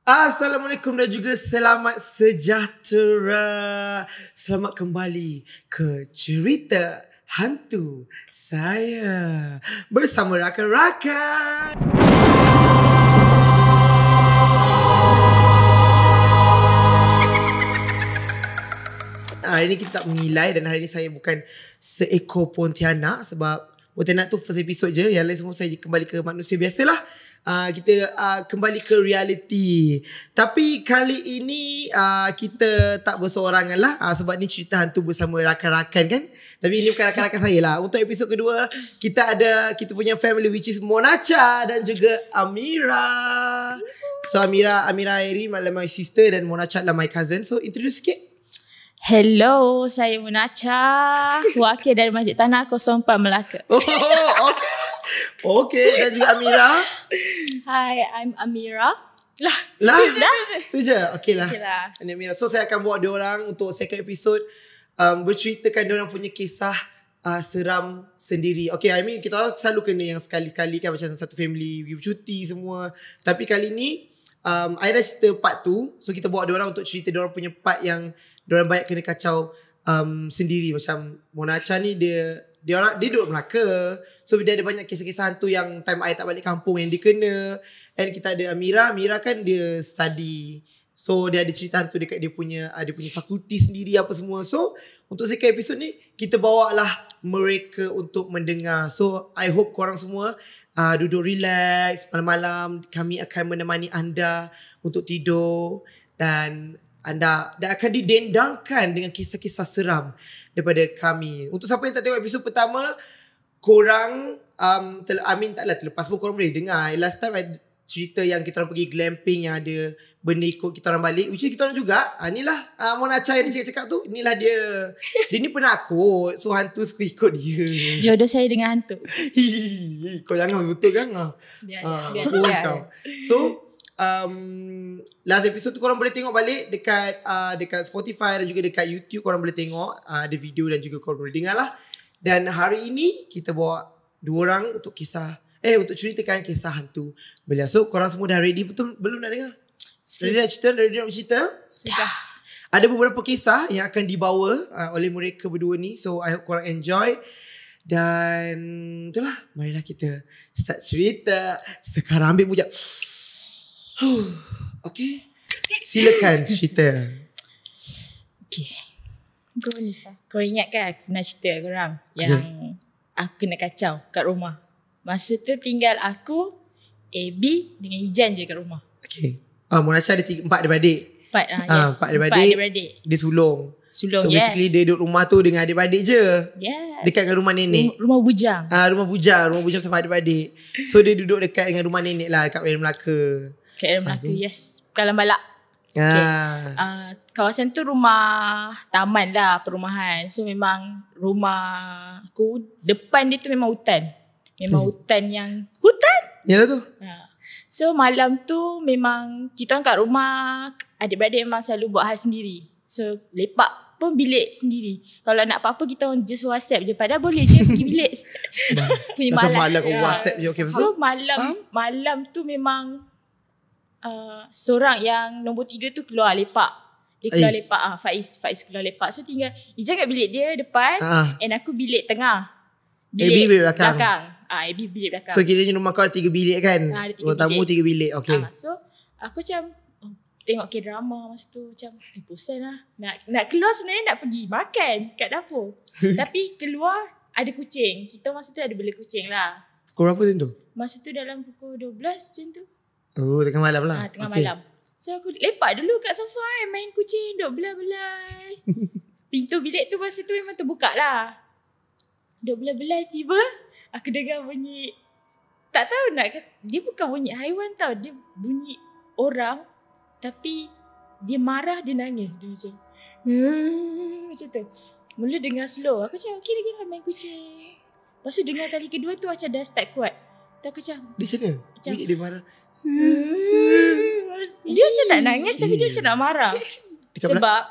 Assalamualaikum dan juga selamat sejahtera. Selamat kembali ke cerita hantu saya bersama rakan-rakan. Hari ni kita tak mengilai dan hari ni saya bukan seekor Pontianak sebab Pontianak tu first episode je. Yang lain semua saya kembali ke manusia biasalah. Kita kembali ke reality. Tapi kali ini kita tak berseorangan lah, sebab ni cerita hantu bersama rakan-rakan kan. Tapi ini bukan rakan-rakan saya lah. Untuk episod kedua kita ada kita punya family which is Monacha dan juga Amira. So Amira Airi adalah my sister dan Monacha adalah my cousin. So introduce sikit. Hello, saya Monacha, wakil dari Masjid Tanah 04 Melaka. Okay, dan juga Amira. Hi, I'm Amira. Tu je. Okay lah. Ini Amira. So saya akan bawa diorang untuk second episode berceritakan diorang punya kisah seram sendiri. Okay, I mean kita selalu kena yang sekali-kali kan, macam satu family pergi bercuti semua. Tapi kali ni I dah cerita part tu. So kita bawa diorang untuk cerita diorang punya part yang diorang banyak kena kacau sendiri. Macam Monacha ni dia duduk Melaka. So dia ada banyak kisah-kisah hantu yang time I tak balik kampung yang dia kena. And kita ada Amira kan dia study. So dia ada cerita hantu dekat dia punya fakulti sendiri apa semua. So untuk second episode ni kita bawa lah mereka untuk mendengar. So I hope korang semua duduk relax malam-malam. Kami akan menemani anda untuk tidur. Dan anda akan didendangkan dengan kisah-kisah seram daripada kami. Untuk siapa yang tak tengok episod pertama, korang taklah terlepas pun korang boleh dengar. Last time I cerita yang kita orang pergi glamping yang ada benda ikut kita orang balik, which is kita orang juga. Inilah Monacha yang dia cakap tu. Inilah dia. Dia ni penakut. So hantu suka ikut dia. Jodoh saya dengan hantu. Kau jangan betul kan? Biar. So last episode tu korang boleh tengok balik dekat Spotify dan juga dekat YouTube. Korang boleh tengok ada video dan juga korang boleh dengar lah. Dan hari ini kita bawa dua orang untuk untuk ceritakan kisah hantu belia. So korang semua dah ready betul belum nak dengar? Ready nak cerita? Sudah. Ada beberapa kisah yang akan dibawa oleh mereka berdua ni. So I hope korang enjoy. Dan itulah, marilah kita start cerita. Sekarang ambil bujak. Okay, silakan cerita. Okay, go Nisa. Kau ingat kan aku pernah cerita korang yang aku kena kacau kat rumah. Masa tu tinggal aku, AB dengan Ijan je kat rumah. Okay, Monacha ada 4 adik-beradik. 4 adik-beradik. Dia sulung. So basically dia duduk rumah tu dengan adik-beradik je. Yes. Dekat dengan rumah nenek. Rumah bujang. Rumah bujang sama adik-beradik. So dia duduk dekat dengan rumah nenek lah, dekat Melaka. Kat Melaka, yes. Kalang Balak. Okay. Kawasan tu rumah taman lah, perumahan. So memang rumah aku, depan dia tu memang hutan. Memang hutan yang Yalah tu. So malam tu memang kita orang kat rumah, adik-beradik memang selalu buat hal sendiri. So lepak pun bilik sendiri. Kalau nak apa-apa kita orang just WhatsApp je. Padahal boleh je pergi bilik. Punya malas. Malam kau WhatsApp je. Okay, so malam tu memang seorang yang nombor 3 tu keluar lepak. Dia keluar lepak. Faiz keluar lepak. So tinggal Ijaz kat bilik dia depan. And aku bilik tengah. Bilik belakang. AB bilik belakang. So kiranya rumah kau ada 3 bilik kan? Rumah tamu 3 bilik. Okay. So aku macam tengok K-drama masa tu macam bosan lah. Nak keluar sebenarnya nak pergi makan kat dapur. Tapi keluar ada kucing. Kita masa tu ada bela kucing lah. Pukul berapa tu? Masa tu dalam pukul 12 macam tu. Tengah malam lah. Tengah malam. So aku lepak dulu kat sofa main kucing, duk belai-belai. Pintu bilik tu masa tu memang terbuka lah. Duk belai-belai, tiba aku dengar bunyi, tak tahu nak kata, dia bukan bunyi haiwan tau, dia bunyi orang. Tapi dia marah, dia nangis. Dia macam macam tu. Mula dengar slow. Aku macam okey lagi lah main kucing. Lepas tu dengar kali kedua tu macam dah start kuat. Tu aku macam di sana bunyi dia marah. Dia macam nak nangis tapi dia macam nak marah. Sebab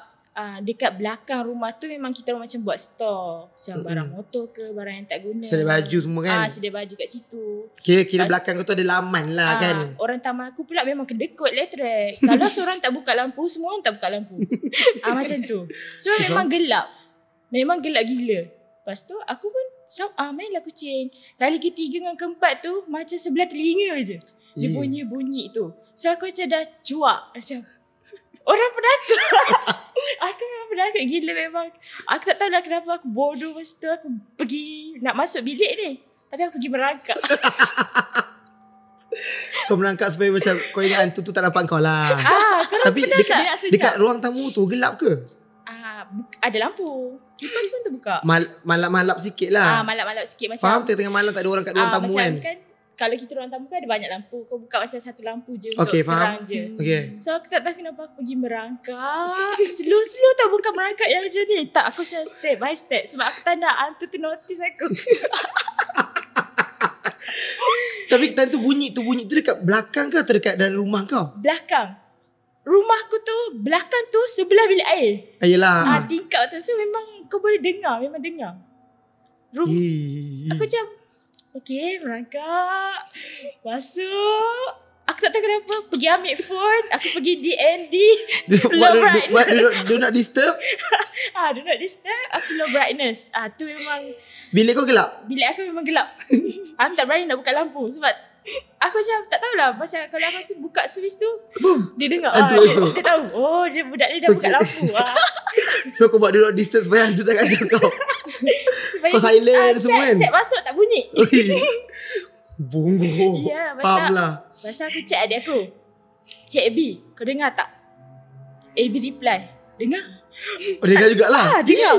dekat belakang rumah tu memang kita orang macam buat store. Macam barang motor ke, barang yang tak guna. Sedia baju semua kan? Sedia baju kat situ. Kira belakang kau tu ada laman lah kan? Orang taman aku pula memang kedekut letrek. Kalau seorang tak buka lampu, semua orang tak buka lampu. Macam tu. So memang gelap. Memang gelap gila. Lepas tu aku pun mainlah kucing. Kali ketiga dengan keempat tu macam sebelah telinga je. Dia bunyi-bunyi tu. So aku macam dah cuak. Macam orang penakut. Aku memang penakut gila memang. Aku tak tahulah kenapa aku bodoh masa tu. Aku pergi nak masuk bilik ni. Tapi aku pergi merangkak. Kau merangkak supaya macam kau ingat hantu tu tak nampak kau lah. Tapi dekat ruang tamu tu gelap ke? Ada lampu. Kipas pun terbuka. Malap-malap sikit lah. Malap-malap sikit macam. Faham tengah malam tak ada orang kat ruang tamu macam kan. Kalau kita ruang tamu kan ada banyak lampu. Kau buka macam satu lampu je untuk faham. terang je. So aku tak tahu kenapa aku pergi merangkak. Slow-slow tau, bukan merangkak yang macam ni. Tak, aku macam step by step. Sebab aku tak nak hantu tu notice aku. Tapi tadi tu bunyi tu dekat belakang ke atau dekat dalam rumah kau? Belakang. Rumahku tu belakang tu sebelah bilik air. Yelah. Tingkap tu. So memang kau boleh dengar. Memang dengar. Aku macam okay, merangkak. Masuk. Aku tak tahu kenapa. Pergi ambil phone. Aku pergi DND. Low brightness. Do not disturb. Do not disturb. Aku low brightness. Tu memang. Bilik kau gelap? Bilik aku memang gelap. Aku tak berani nak buka lampu. Sebab aku macam tak tahulah. Macam kalau aku buka switch tu, boom, dia dengar. Dia tahu. Oh, budak ni dah buka lampu. So kau buat do not disturb supaya hantu tak kacau kau. Kau silent semua kan? Cek masuk tak bunyi. Bungo. Faham lah. Pasal aku cek adik aku. Cek AB, kau dengar tak? AB reply, dengar. Dengar jugalah. Dengar.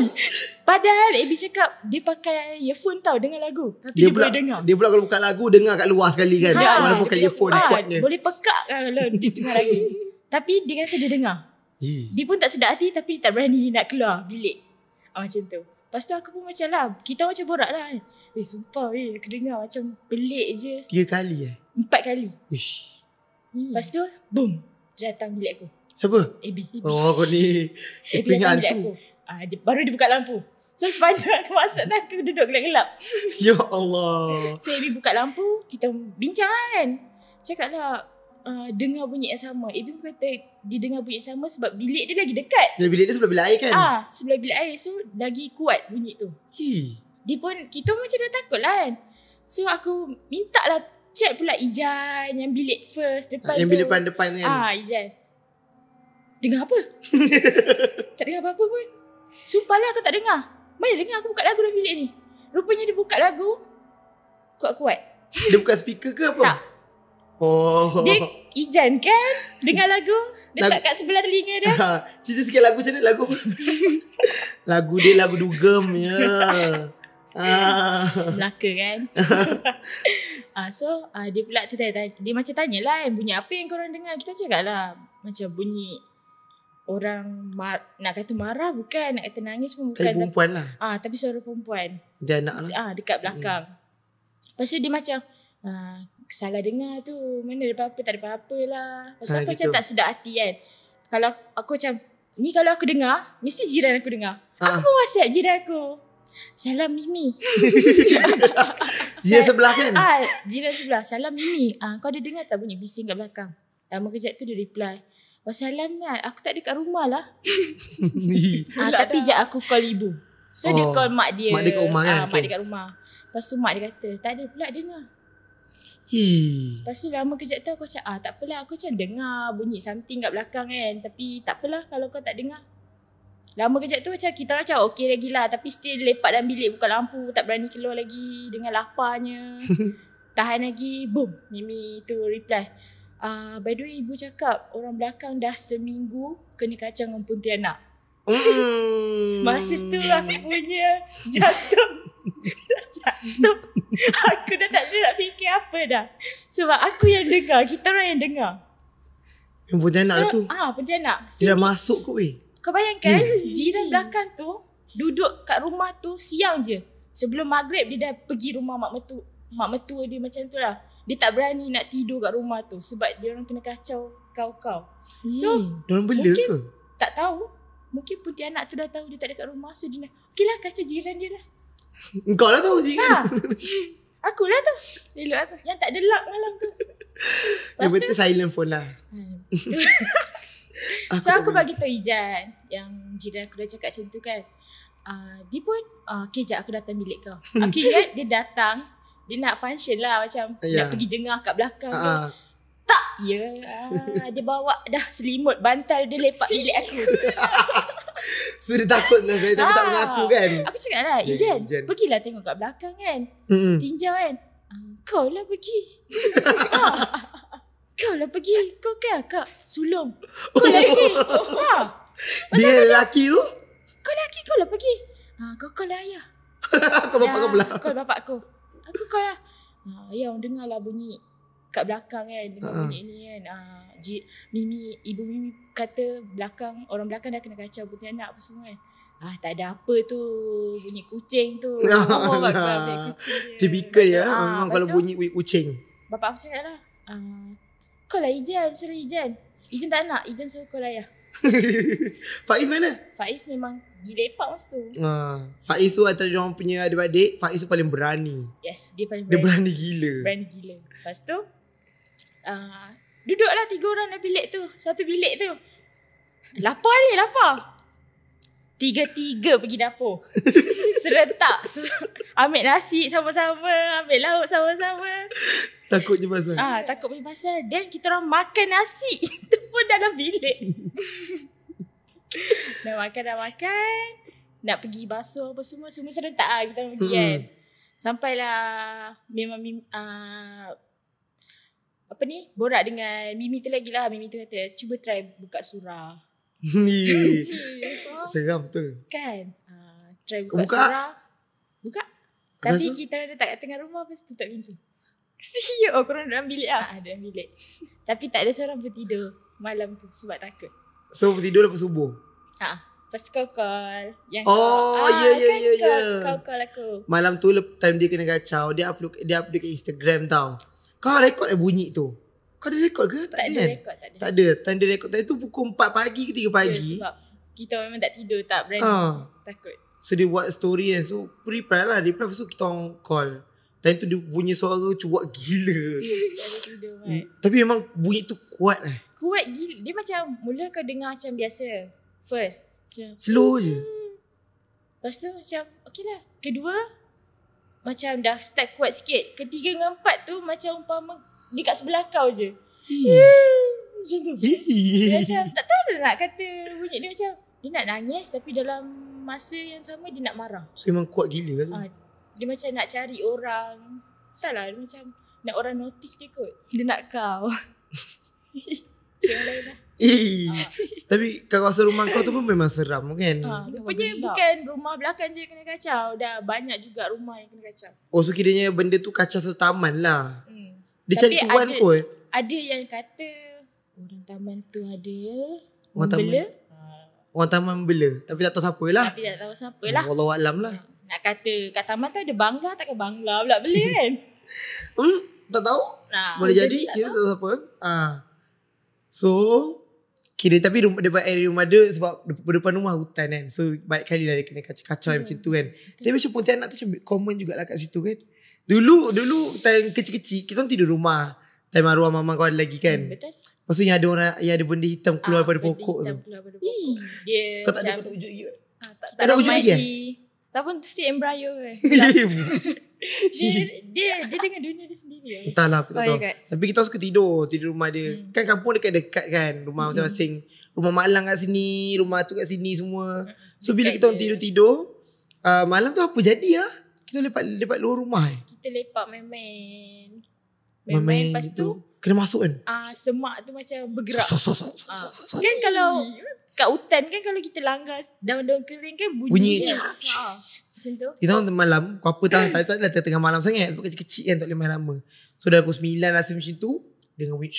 Padahal AB cakap dia pakai earphone tau dengar lagu. Tapi dia boleh dengar. Dia pula kalau buka lagu dengar kat luar sekali kan. Walaupun pakai earphone kuatnya. Boleh pekak kalau dia dengar lagu. Tapi dia kata dia dengar. Dia pun tak sedar hati tapi dia tak berani nak keluar bilik. Macam tu. Lepas tu aku pun macam lah. Kita macam borak lah. Sumpah aku dengar macam pelik je. 3 kali 4 kali. Ish. Lepas tu boom. Dia datang bilik aku. Siapa? AB. Oh kau ni. AB datang bilik aku. Baru dia buka lampu. So sepanjang aku masuk tu aku duduk gelap-gelap. Ya Allah. So AB buka lampu. Kita bincang kan. Cakap lah. Dengar bunyi yang sama. AB pun kata dia dengar bunyi yang sama sebab bilik dia lagi dekat. Dan bilik dia sebelah bilik air kan? Sebelah bilik air. So lagi kuat bunyi tu. Dia pun, kita macam dah takut lah kan. So aku minta lah check pula Ijan yang bilik first depan yang tu. Yang bilik depan kan? Ijan. Dengar apa? Tak dengar apa-apa pun. Sumpah lah aku tak dengar. Mana dengar aku buka lagu dalam bilik ni. Rupanya dia buka lagu kuat-kuat. Dia buka speaker ke apa? Tak. Dia Ijan kan dengar lagu dekat kat sebelah telinga dia. Cerita sikit lagu macam mana lagu? Lagu dia lagu dugem ya. Melaka kan. So dia pula dia macam tanyalah kan bunyi apa yang korang dengar. Kita cakap lah macam bunyi orang nak kata marah bukan, nak kata nangis pun bukan. Tapi perempuan lah. Tapi suara perempuan. Dia anak lah. Dekat belakang. Lepas tu dia macam salah dengar tu. Mana ada apa-apa, tak ada apa-apa lah. Lepas tu aku macam tak sedap hati kan. Kalau aku macam ni kalau aku dengar mesti jiran aku dengar. Aku pun WhatsApp jiran aku. Salam Mimi. Jiran sebelah kan? Jiran sebelah. Salam Mimi. Kau ada dengar tak bunyi bising kat belakang? Lama kejap tu dia reply. Wassalam Nat. Aku tak ada kat rumah lah. Tapi jap aku call ibu. So dia call mak dia. Mak dia kat rumah kan? Mak dia kat rumah. Lepas tu mak dia kata tak ada pula dengar. Lepas tu lama kejap tu aku cakap tak apalah. Aku macam dengar bunyi something kat belakang kan. Tapi tak apalah kalau kau tak dengar. Lama kejap tu macam kita macam okey lagi lah. Tapi still lepak dalam bilik buka lampu. Tak berani keluar lagi dengan laparnya. Tahan lagi. Boom. Mimi tu reply. By the way ibu cakap orang belakang dah seminggu kena kacau dengan Pontianak. Masa tu aku punya jantung dah jatuh. Aku dah tak ada nak fikir apa dah. Sebab aku yang dengar. Kita orang yang dengar. Yang Pontianak tu? Pontianak. Dia dah masuk kot weh. Kau bayangkan jiran belakang tu duduk kat rumah tu siang je. Sebelum maghrib dia dah pergi rumah mak mertua dia macam tu lah. Dia tak berani nak tidur kat rumah tu sebab dia orang kena kacau kau. So diorang bela ke? Tak tahu. mungkin Pontianak tu dah tahu dia tak ada kat rumah. So dia nak, okey lah kaca jiran dia lah. Engkau lah tahu je kan. Aku lah tu. Elok lah tu. Yang tak ada lock malam tu. Yang betul silent phone lah. So aku bagi tahu Izan, yang jiran aku dah cakap macam tu kan. Dia pun okay jap aku datang bilik kau. Aku ingat dia datang, dia nak function lah macam nak pergi jengah kat belakang tu. Tak, dia bawa dah selimut bantal dia lepak bilik aku. So dia takut lah tapi tak mengaku kan. Aku cakap lah, Ijan, pergilah tengok kat belakang kan. Tinjau kan. Kau lah pergi. Kau lah pergi. Kau kan kak sulung. Kau lelaki. Dia lelaki tu? Kau lelaki, kau lah pergi. Kau lah ayah. Kau bapak kau pula. Kau bapak aku. Aku kau lah. Ya, orang dengar lah bunyi kat belakang kan. Dengar bunyi ni kan. Mimi, ibu Mimi kata orang belakang dah kena kacau Pontianak apa semua kan. Tak ada apa tu. Bunyi kucing tu. Bunyi kucing dia. Typical ya. Memang kalau bunyi kucing. Bapak aku cakap lah. Kau lah Ijan. Suruh Ijan. Ijan tak nak. Ijan suruh kau lah ya. Faiz mana? Faiz memang gila lepak masa tu. Faiz tu antara diorang punya adik-adik, Faiz tu paling berani. Yes, dia paling berani. Dia berani gila. Berani gila. Lepas tu duduklah 3 orang dalam bilik tu. Satu bilik tu. Lapar. 3 pergi dapur. Serentak. Ambil nasi sama-sama, ambil lauk sama-sama. Takut je pasal. Takut punya pasal. Dan kita orang makan nasi tu pun dalam bilik. Dah makan. Nak pergi basuh apa semua serentak lah kita orang pergi kan. Sampailah memang borak dengan Mimi tu lagi lah. Mimi tu kata cuba try buka surah. Seram tu kan. Try buka surah. Buka. Tapi kita orang letak kat tengah rumah. Lepas tu tutup pintu. Siap. Korang dalam bilik lah. Dalam bilik. Tapi tak ada seorang pun tidur malam tu sebab takut. So tidur lepas subuh. Lepas kau call yang ya. Kau call aku. Malam tu time dia kena kacau, dia upload ke Instagram tau. Kau rekod bunyi tu. Kau ada rekod ke? Tak ada rekod. Tak ada. Time dia rekod tadi tu pukul 4 pagi ke 3 pagi. Sebab kita memang tak tidur, tak berani. Takut. So dia buat story kan. So reply lah. Lepas tu kita orang call. Time tu dia bunyi suara cuak gila. Yes, tak ada tidur kan. Tapi memang bunyi tu kuat lah. Kuat gila. Dia macam mula kau dengar macam biasa. First. Macam slow je. Lepas tu macam okey lah. Kedua macam dah start kuat sikit. Ketiga dengan 4 tu macam umpama dia kat sebelah kau je. Macam tu. Dia macam tak tahu dia nak kata bunyi dia macam dia nak nangis tapi dalam masa yang sama dia nak marah. So memang kuat gila lah tu. Dia macam nak cari orang. Taklah dia macam nak orang notice dia kot. Dia nak kau. Macam lain lah. Tapi kau rasa rumah kau tu pun memang seram kan? Rupanya bukan rumah belakang je kena kacau. Dah banyak juga rumah yang kena kacau. Oh so kiranya benda tu kacau satu taman lah. Dia cari tuan kot. Ada yang kata orang taman tu ada membela. Orang taman membela. Tapi tak tahu siapa lah. Wallahualam lah. Nak kata kat taman tu ada bangla, takkan bangla pula bela kan? Tak tahu. Boleh jadi kita tak tahu siapa. So kira tapi rumah dia sebab depan rumah hutan kan. So banyak kali lah dia kena kacau macam tu kan. Tapi macam Pontianak tu macam common jugalah kat situ kan. Dulu time kecil-kecil kita tidur rumah. Time arwah mama kau ada lagi kan. Betul. Lepas tu yang ada orang yang ada benda hitam keluar daripada pokok tu. Dia kau tak ada wujud lagi. Tak ada wujud lagi. Tak pun still embryo kan. Dia dengan dunia dia sendiri. Entahlah aku tak tahu. Tapi kita suka tidur rumah dia. Kan kampung dekat-dekat kan. Rumah masing-masing. Rumah mak lang kat sini, rumah tu kat sini semua. So bila kita tidur, malam tu apa jadi ah? Kita lepak luar rumah. Kita lepak main-main. Lepas tu kena masuk kan? Semak tu macam bergerak. Kan kalau kat hutan kan kalau kita langgar daun-daun kering kan bunyi kan. Macam tu. Kita orang malam, apa tak adalah tengah malam sangat sebab kecil-kecil kan tak boleh main lama. So dah pukul 9 rasa macam tu dengan bunyi.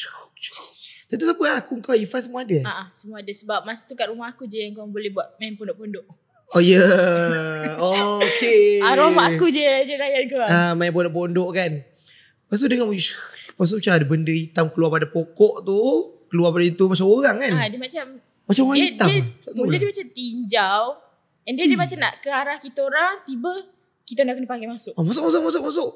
Tentu siapa lah? Aku, kau, Ifan semua ada? Semua ada sebab masa tu kat rumah aku je yang korang boleh buat main pondok-pondok. Oh ya. Yeah. Oh, okay. Rumah aku je layan kau. Main pondok-pondok kan. Lepas tu dengan bunyi. Lepas tu macam ada benda hitam keluar pada pokok tu. Keluar pada itu macam orang kan. Dia macam Macam orang hitam. Mula dia macam tinjau. And then dia macam nak ke arah kita orang. Tiba kita nak kena panggil masuk. Masuk. Masuk.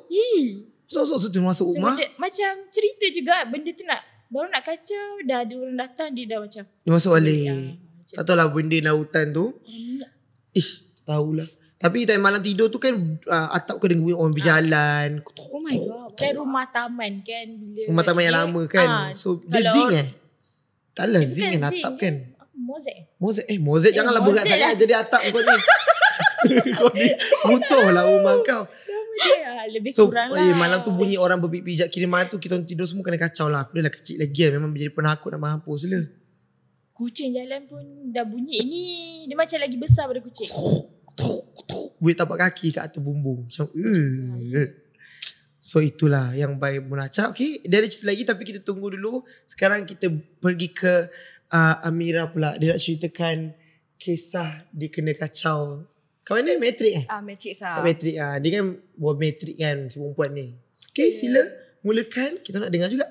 So tu masuk rumah. Macam cerita juga. Benda tu baru nak kacau. Dah ada orang datang. Dia dah macam dia masuk balik. Tak tahu lah benda lautan tu. Tahulah. Tapi time malam tidur tu kan atap kena bunyi orang berjalan. Oh my god. Kan rumah taman kan. Rumah taman yang lama kan. So dia zinc taklah zinc kan atap kan. Mozaik janganlah berat sangat jadi atap kau ni. Kau ni butuh lah rumah kau. Lebih kurang lah. Malam tu bunyi orang berpijak. Kira malam tu kita tidur semua kena kacau lah. Aku dah kecil lagi kan. Memang jadi penakut nak mampus lah. Kucing jalan pun dah bunyi ni. Dia macam lagi besar pada kucing. Boleh tapak kaki kat atas bumbung. Macam So itulah yang baik Munacap. Okay, dia ada cerita lagi tapi kita tunggu dulu. Sekarang kita pergi ke Amira pula. Dia nak ceritakan kisah dia kena kacau. Kawan ni matrik Matrik lah. Matrik dia kan buat matrik kan si perempuan ni. Okay, sila mulakan. Kita nak dengar juga.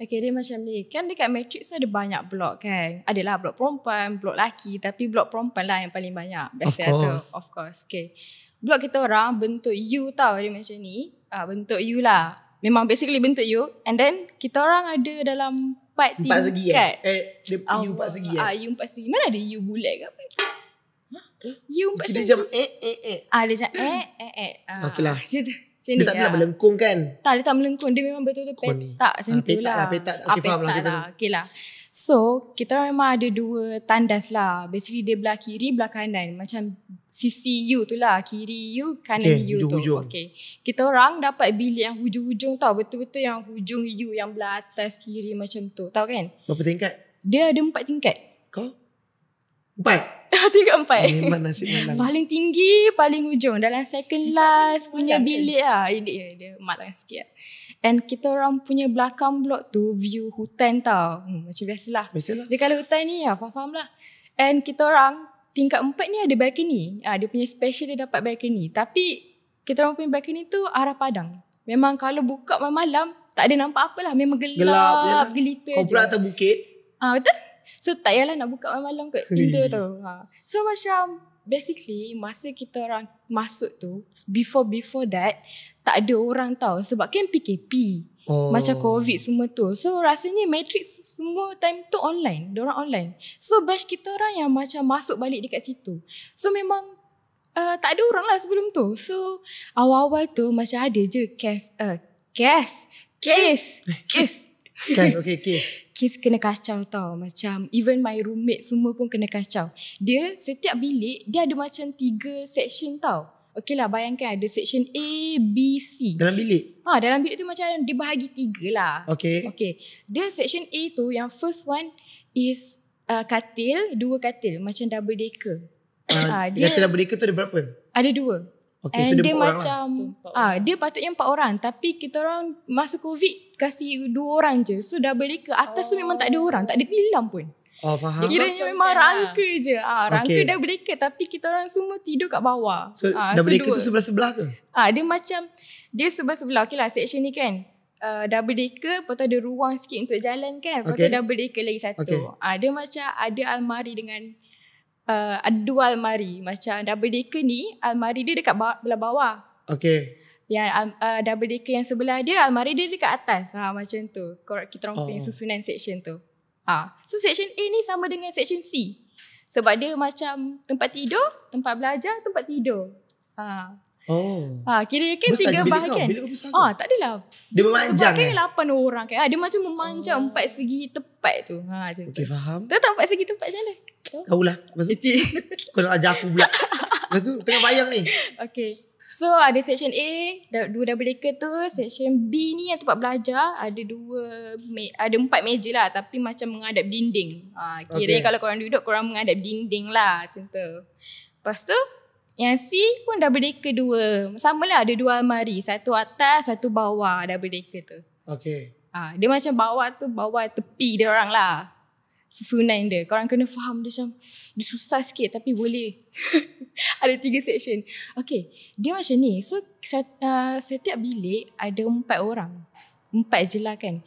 Okay, dia macam ni. Kan dekat Matrix ada banyak blok kan. Adalah blok perempuan, blok lelaki. Tapi blok perempuan lah yang paling banyak. Biasa of course. Okay. Blok kita orang bentuk U tau. Dia macam ni. Bentuk U lah. Memang basically bentuk U. And then kita orang ada dalam 4 segi dia U 4 segi U 4 segi. Mana ada U bulat ke apa? U 4 segi. Dia macam dia macam Okay lah. Dia tak nak melengkung kan? Tak, dia tak melengkung. Dia memang betul-betul petak macam tu lah. Petak. Okay, faham lah. Okay lah. So, kita orang memang ada 2 tandas lah. Basically, dia belah kiri, belah kanan. Macam sisi U tu lah. Kiri U, kanan U hujung-hujung. tu. Okay. Kita orang dapat bilik yang hujung-hujung tau. Betul-betul yang hujung U yang belah atas kiri macam tu. Tahu kan? Berapa tingkat? Dia ada 4 tingkat. Kau? 4? Tingkat 4. Memang nasib malang. Paling tinggi, paling hujung. Dalam second last punya bilik lah. Dia malang sikit lah. And kita orang punya belakang blok tu view hutan tau. Macam biasalah. Dia kalau hutan ni faham lah. And kita orang tingkat 4 ni ada balcony. Dia punya special dia dapat balcony. Tapi kita orang punya balcony tu arah padang. Memang kalau buka malam tak ada nampak apa lah. Memang gelap gelita je. Kau pula atas bukit. Betul. So tak payahlah nak buka malam kat pintu tu. So macam basically masa kita orang masuk tu, before that tak ada orang tau. Sebab kan PKP. Macam COVID semua tu. So rasanya Matrix semua time tu online. Diorang online. So batch kita orang yang macam masuk balik dekat situ. So memang tak ada orang lah sebelum tu. So awal-awal tu macam ada je case. Kes kena kacau tau. Macam even my roommate semua pun kena kacau. Dia setiap bilik dia ada macam 3 section tau. Okay lah, bayangkan ada section A, B, C. Dalam bilik? Dalam bilik tu macam dibahagi 3 lah. Okay. Dia section A tu yang first one is katil, 2 katil. Macam double decker. Katil double decker tu ada berapa? Ada 2. Okay, and dia macam dia patutnya 4 orang. Tapi kita orang masa COVID kasih 2 orang je. So double decker. Atas tu memang tak ada orang. Tak ada tilam pun. Faham. Kiranya memang rangka je. Rangka double decker. Tapi kita orang semua tidur kat bawah. So double decker tu sebelah-sebelah ke? Dia macam dia sebelah-sebelah. Okay lah, section ni kan double decker. Lepas tu ada ruang sikit untuk jalan kan. Lepas tu double decker lagi satu. Dia macam ada almari dengan ada 2 almari. Macam double decker ni almari dia dekat belah bawah. Yang double decker yang sebelah dia almari dia dekat atas. Macam tu. Kita orang punya susunan section tu. So section A ni sama dengan section C. Sebab dia macam tempat tidur, tempat belajar, tempat tidur. Kira kan 3 bahagian. Tak adalah. Dia memanjang. Sebab kan 8 orang kan. Dia macam memanjang 4 segi tepat tu. Okay, faham. Tahu tak 4 segi tepat macam mana? Tahu lah. Kau nak ajar aku pula. Lepas tu tengah bayang ni. Okay. So ada section A, 2 double decker tu. Section B ni yang tempat belajar. Ada 4 meja lah. Tapi macam menghadap dinding. Kiranya kalau korang duduk, korang menghadap dinding lah. Macam tu. Lepas tu yang C pun double decker 2. Sama lah, ada 2 almari. Satu atas, satu bawah double decker tu. Dia macam bawah tepi dia orang lah. Susunan dia. Korang kena faham dia macam dia susah sikit tapi boleh. Ada 3 section. Dia macam ni. So setiap bilik ada 4 orang. 4 je lah kan.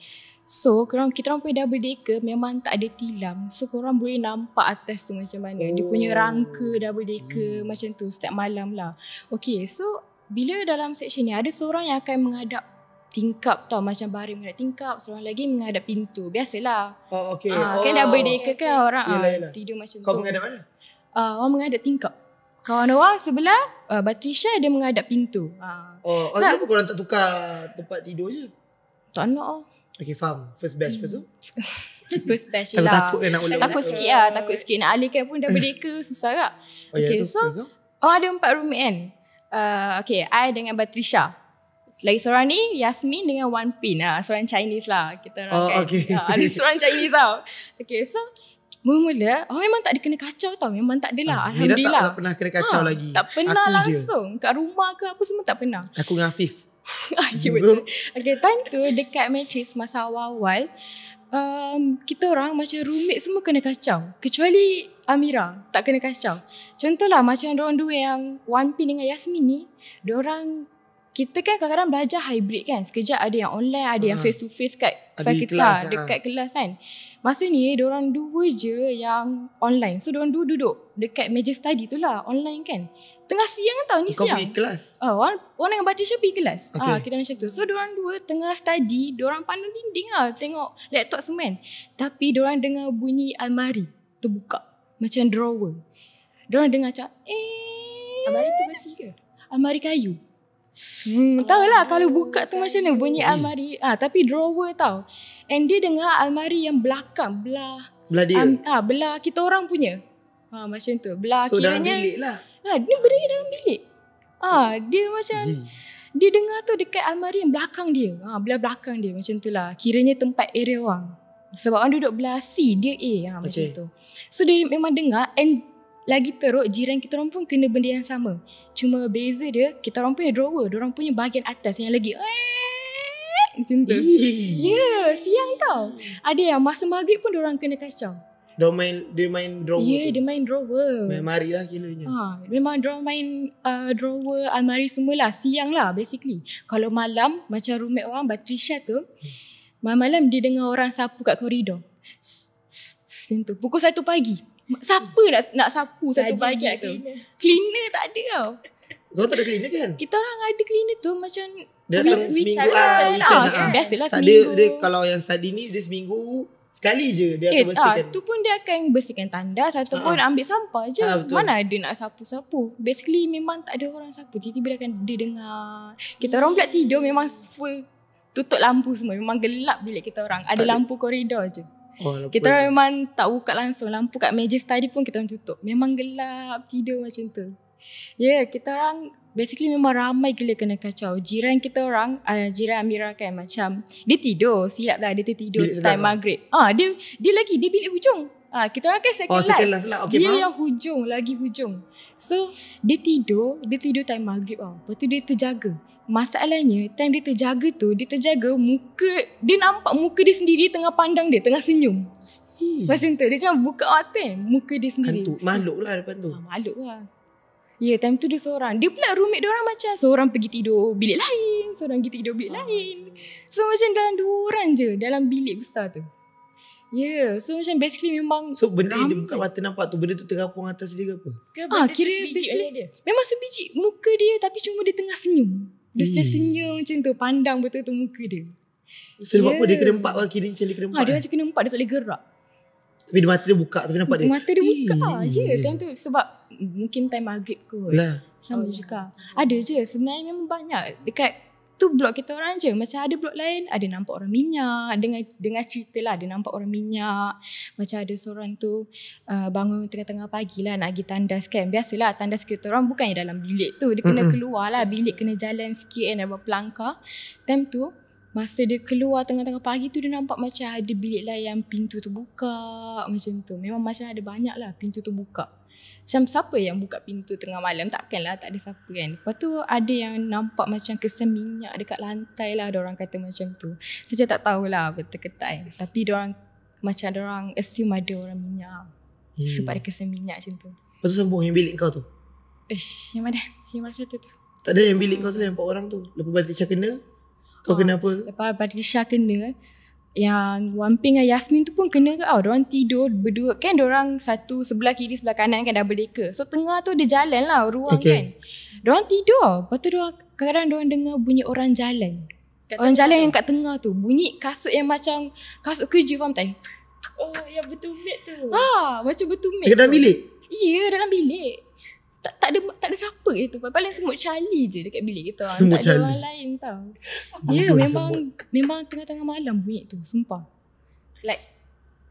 So kita orang punya double decker memang tak ada tilam. So korang boleh nampak atas tu macam mana. Dia punya rangka double decker macam tu setiap malam lah. Okay, so bila dalam section ni ada seorang yang akan menghadap tingkap tau, macam baring menghadap tingkap, seorang lagi menghadap pintu. Biasalah. Oh okay. Kan double decker kan orang Yelah. tidur macam tu. Kau menghadap mana? Orang menghadap tingkap. Kawan orang sebelah Batrisha dia menghadap pintu. Kenapa korang tak tukar tempat tidur je? Tak nak. Okay, faham. First batch first tu. First batch Kalau lah. takut nak ulang. Takut sikit lah. Takut sikit. Nak alihkan pun double decker susah tak? Okay, so ada 4 roommate kan. Okay, I dengan Batrisha. Lagi seorang ni Yasmin dengan Wan Pin lah. Seorang Chinese lah. Kita orang kan. Okay. Ada seorang Chinese tau. Okay, so mula-mula memang tak ada kena kacau tau. Memang tak adalah. Alhamdulillah. Tak pernah kena kacau lagi. Tak pernah aku langsung. Je. Kat rumah ke apa semua tak pernah. Aku dengan Afif. Ya betul. Okay, time tu dekat matris masa awal-awal kita orang macam roommate semua kena kacau. Kecuali Amira tak kena kacau. Contohlah macam diorang dua yang Wan Pin dengan Yasmin ni, diorang kita kan kadang-kadang belajar hybrid kan. Sekejap ada yang online, ada yang face to face kat fakultas, dekat kelas kan. Masa ni diorang dua je yang online. So diorang dua duduk dekat meja study tu lah, online kan. Tengah siang tau ni. Kau siang. pergi kelas? Orang dengan Batrisha pergi kelas. Okay. Kita macam tu. So diorang dua tengah study, diorang pandang dinding lah, tengok laptop semua kan. Tapi diorang dengar bunyi almari terbuka, macam drawer. Diorang dengar macam almari tu besi ke? Almari kayu. Tahu lah kalau buka tu macam mana bunyi almari. Tapi drawer tau. And dia dengar almari yang belakang, belah dia? Belah kita orang punya. Macam tu. Belah so kiranya. So dalam bilik lah? Dia berdiri dalam bilik. Dia macam dia dengar tu dekat almari yang belakang dia. Belah belakang dia macam tu lah. Kiranya tempat area orang. Sebab orang duduk belah C, dia A. Macam tu. So dia memang dengar. And lagi teruk, jiran kita orang pun kena benda yang sama. Cuma beza dia, kita orang punya drawer, diorang punya bahagian atas yang lagi macam tu. Ya, siang tau. Ada yang masa maghrib pun diorang kena kacau. Dia main drawer tu? Dia main drawer. Main almari lah kiranya. Memang diorang main drawer, almari semualah. Siang lah basically. Kalau malam, macam roommate orang Batrisha tu, malam-malam dia dengar orang sapu kat koridor. Macam tu. Pukul 1 pagi. Siapa nak sapu 1 pagi tu? Cleaner tak ada tau. Kau tak ada cleaner kan? Kita orang ada cleaner tu macam dia datang seminggu biasalah seminggu. Dia kalau yang study ni dia seminggu sekali je dia akan bersihkan. Tu pun dia akan bersihkan tandas ataupun ambil sampah je. Mana ada nak sapu-sapu. Basically memang tak ada orang sapu. Tiba-tiba dia dengar. Kita orang pula tidur memang full tutup lampu semua. Memang gelap bilik kita orang. Ada lampu koridor je. Kita orang memang tak buka langsung. Lampu kat meja study pun kita orang tutup. Memang gelap tidur macam tu. Kita orang basically memang ramai gila kena kacau. Jiran kita orang, jiran Amira kan macam dia tidur, silap lah dia tertidur time maghrib. Dia bilik hujung. Kita orang kan second last lah. Okay, dia yang hujung, lagi hujung. So dia tidur time maghrib tau. Lepas tu dia terjaga. Masalahnya time dia terjaga tu, dia terjaga muka, dia nampak muka dia sendiri tengah pandang dia, tengah senyum. Macam tu, dia macam buka mata kan, muka dia sendiri. Makhluk lah depan tu. Makhluk lah. Time tu dia seorang. Dia pula roommate diorang macam seorang pergi tidur bilik lain, seorang pergi tidur bilik lain. So macam dalam 2 orang je dalam bilik besar tu. So macam basically memang. So benda dia buka mata nampak tu, benda tu terapung atas dia ke apa? Kira basically dia. Memang sebiji muka dia, tapi cuma dia tengah senyum. Dia senyum macam tu, pandang betul-betul muka dia. So sebab apa dia kena empat lah, kira macam dia kena empat. Dia macam kena empat, dia tak boleh gerak. Tapi mata dia buka, tapi nampak dia. Mata dia buka time tu. Sebab mungkin time maghrib kot. Sama juga. Ada je sebenarnya memang banyak. Dekat tu blok kita orang je. Macam ada blok lain, ada nampak orang minyak. Dengar cerita lah, ada nampak orang minyak. Macam ada seorang tu bangun tengah-tengah pagi lah nak pergi tandas kan. Biasalah tandas kita orang bukannya dalam bilik tu. Dia kena keluar lah. Bilik kena jalan sikit kan, ada pelangkar. Time tu, masa dia keluar tengah-tengah pagi tu, dia nampak macam ada bilik lain yang pintu tu buka. Macam tu. Memang macam ada banyak lah pintu tu buka. Macam siapa yang buka pintu tengah malam? Takkanlah, tak ada siapa kan. Lepas tu ada yang nampak macam kesan minyak dekat lantai lah. Diorang kata macam tu. Saya tak tahulah betul ke tak kan. Tapi diorang macam diorang assume ada orang minyak. Sebab ada kesan minyak macam tu. Lepas tu sambung yang bilik kau tu? Yang mana? Yang mana satu tu? Tak ada yang bilik kau selain 4 orang tu? Lepas Batrisha kena? Kau kena apa? Lepas Batrisha kena, Yang Wamping dengan Yasmin tu pun kena ke diorang tidur berdua. Kan diorang satu sebelah kiri sebelah kanan kan double decker. So tengah tu ada jalan lah ruang kan. Diorang tidur. Lepas tu kadang-kadang diorang dengar bunyi orang jalan. Orang jalan yang kat tengah tu. Bunyi kasut yang macam kasut kerja, faham tak? Oh, yang bertumit tu. Macam bertumit. Dekat dalam bilik? Ya, dalam bilik. Tak ada siapa gitu. Paling semut Charlie je dekat bilik kita. Semut tak ada Charlie. orang lain tau. Ya, memang tengah-tengah malam bunyi tu. Sumpah. Like,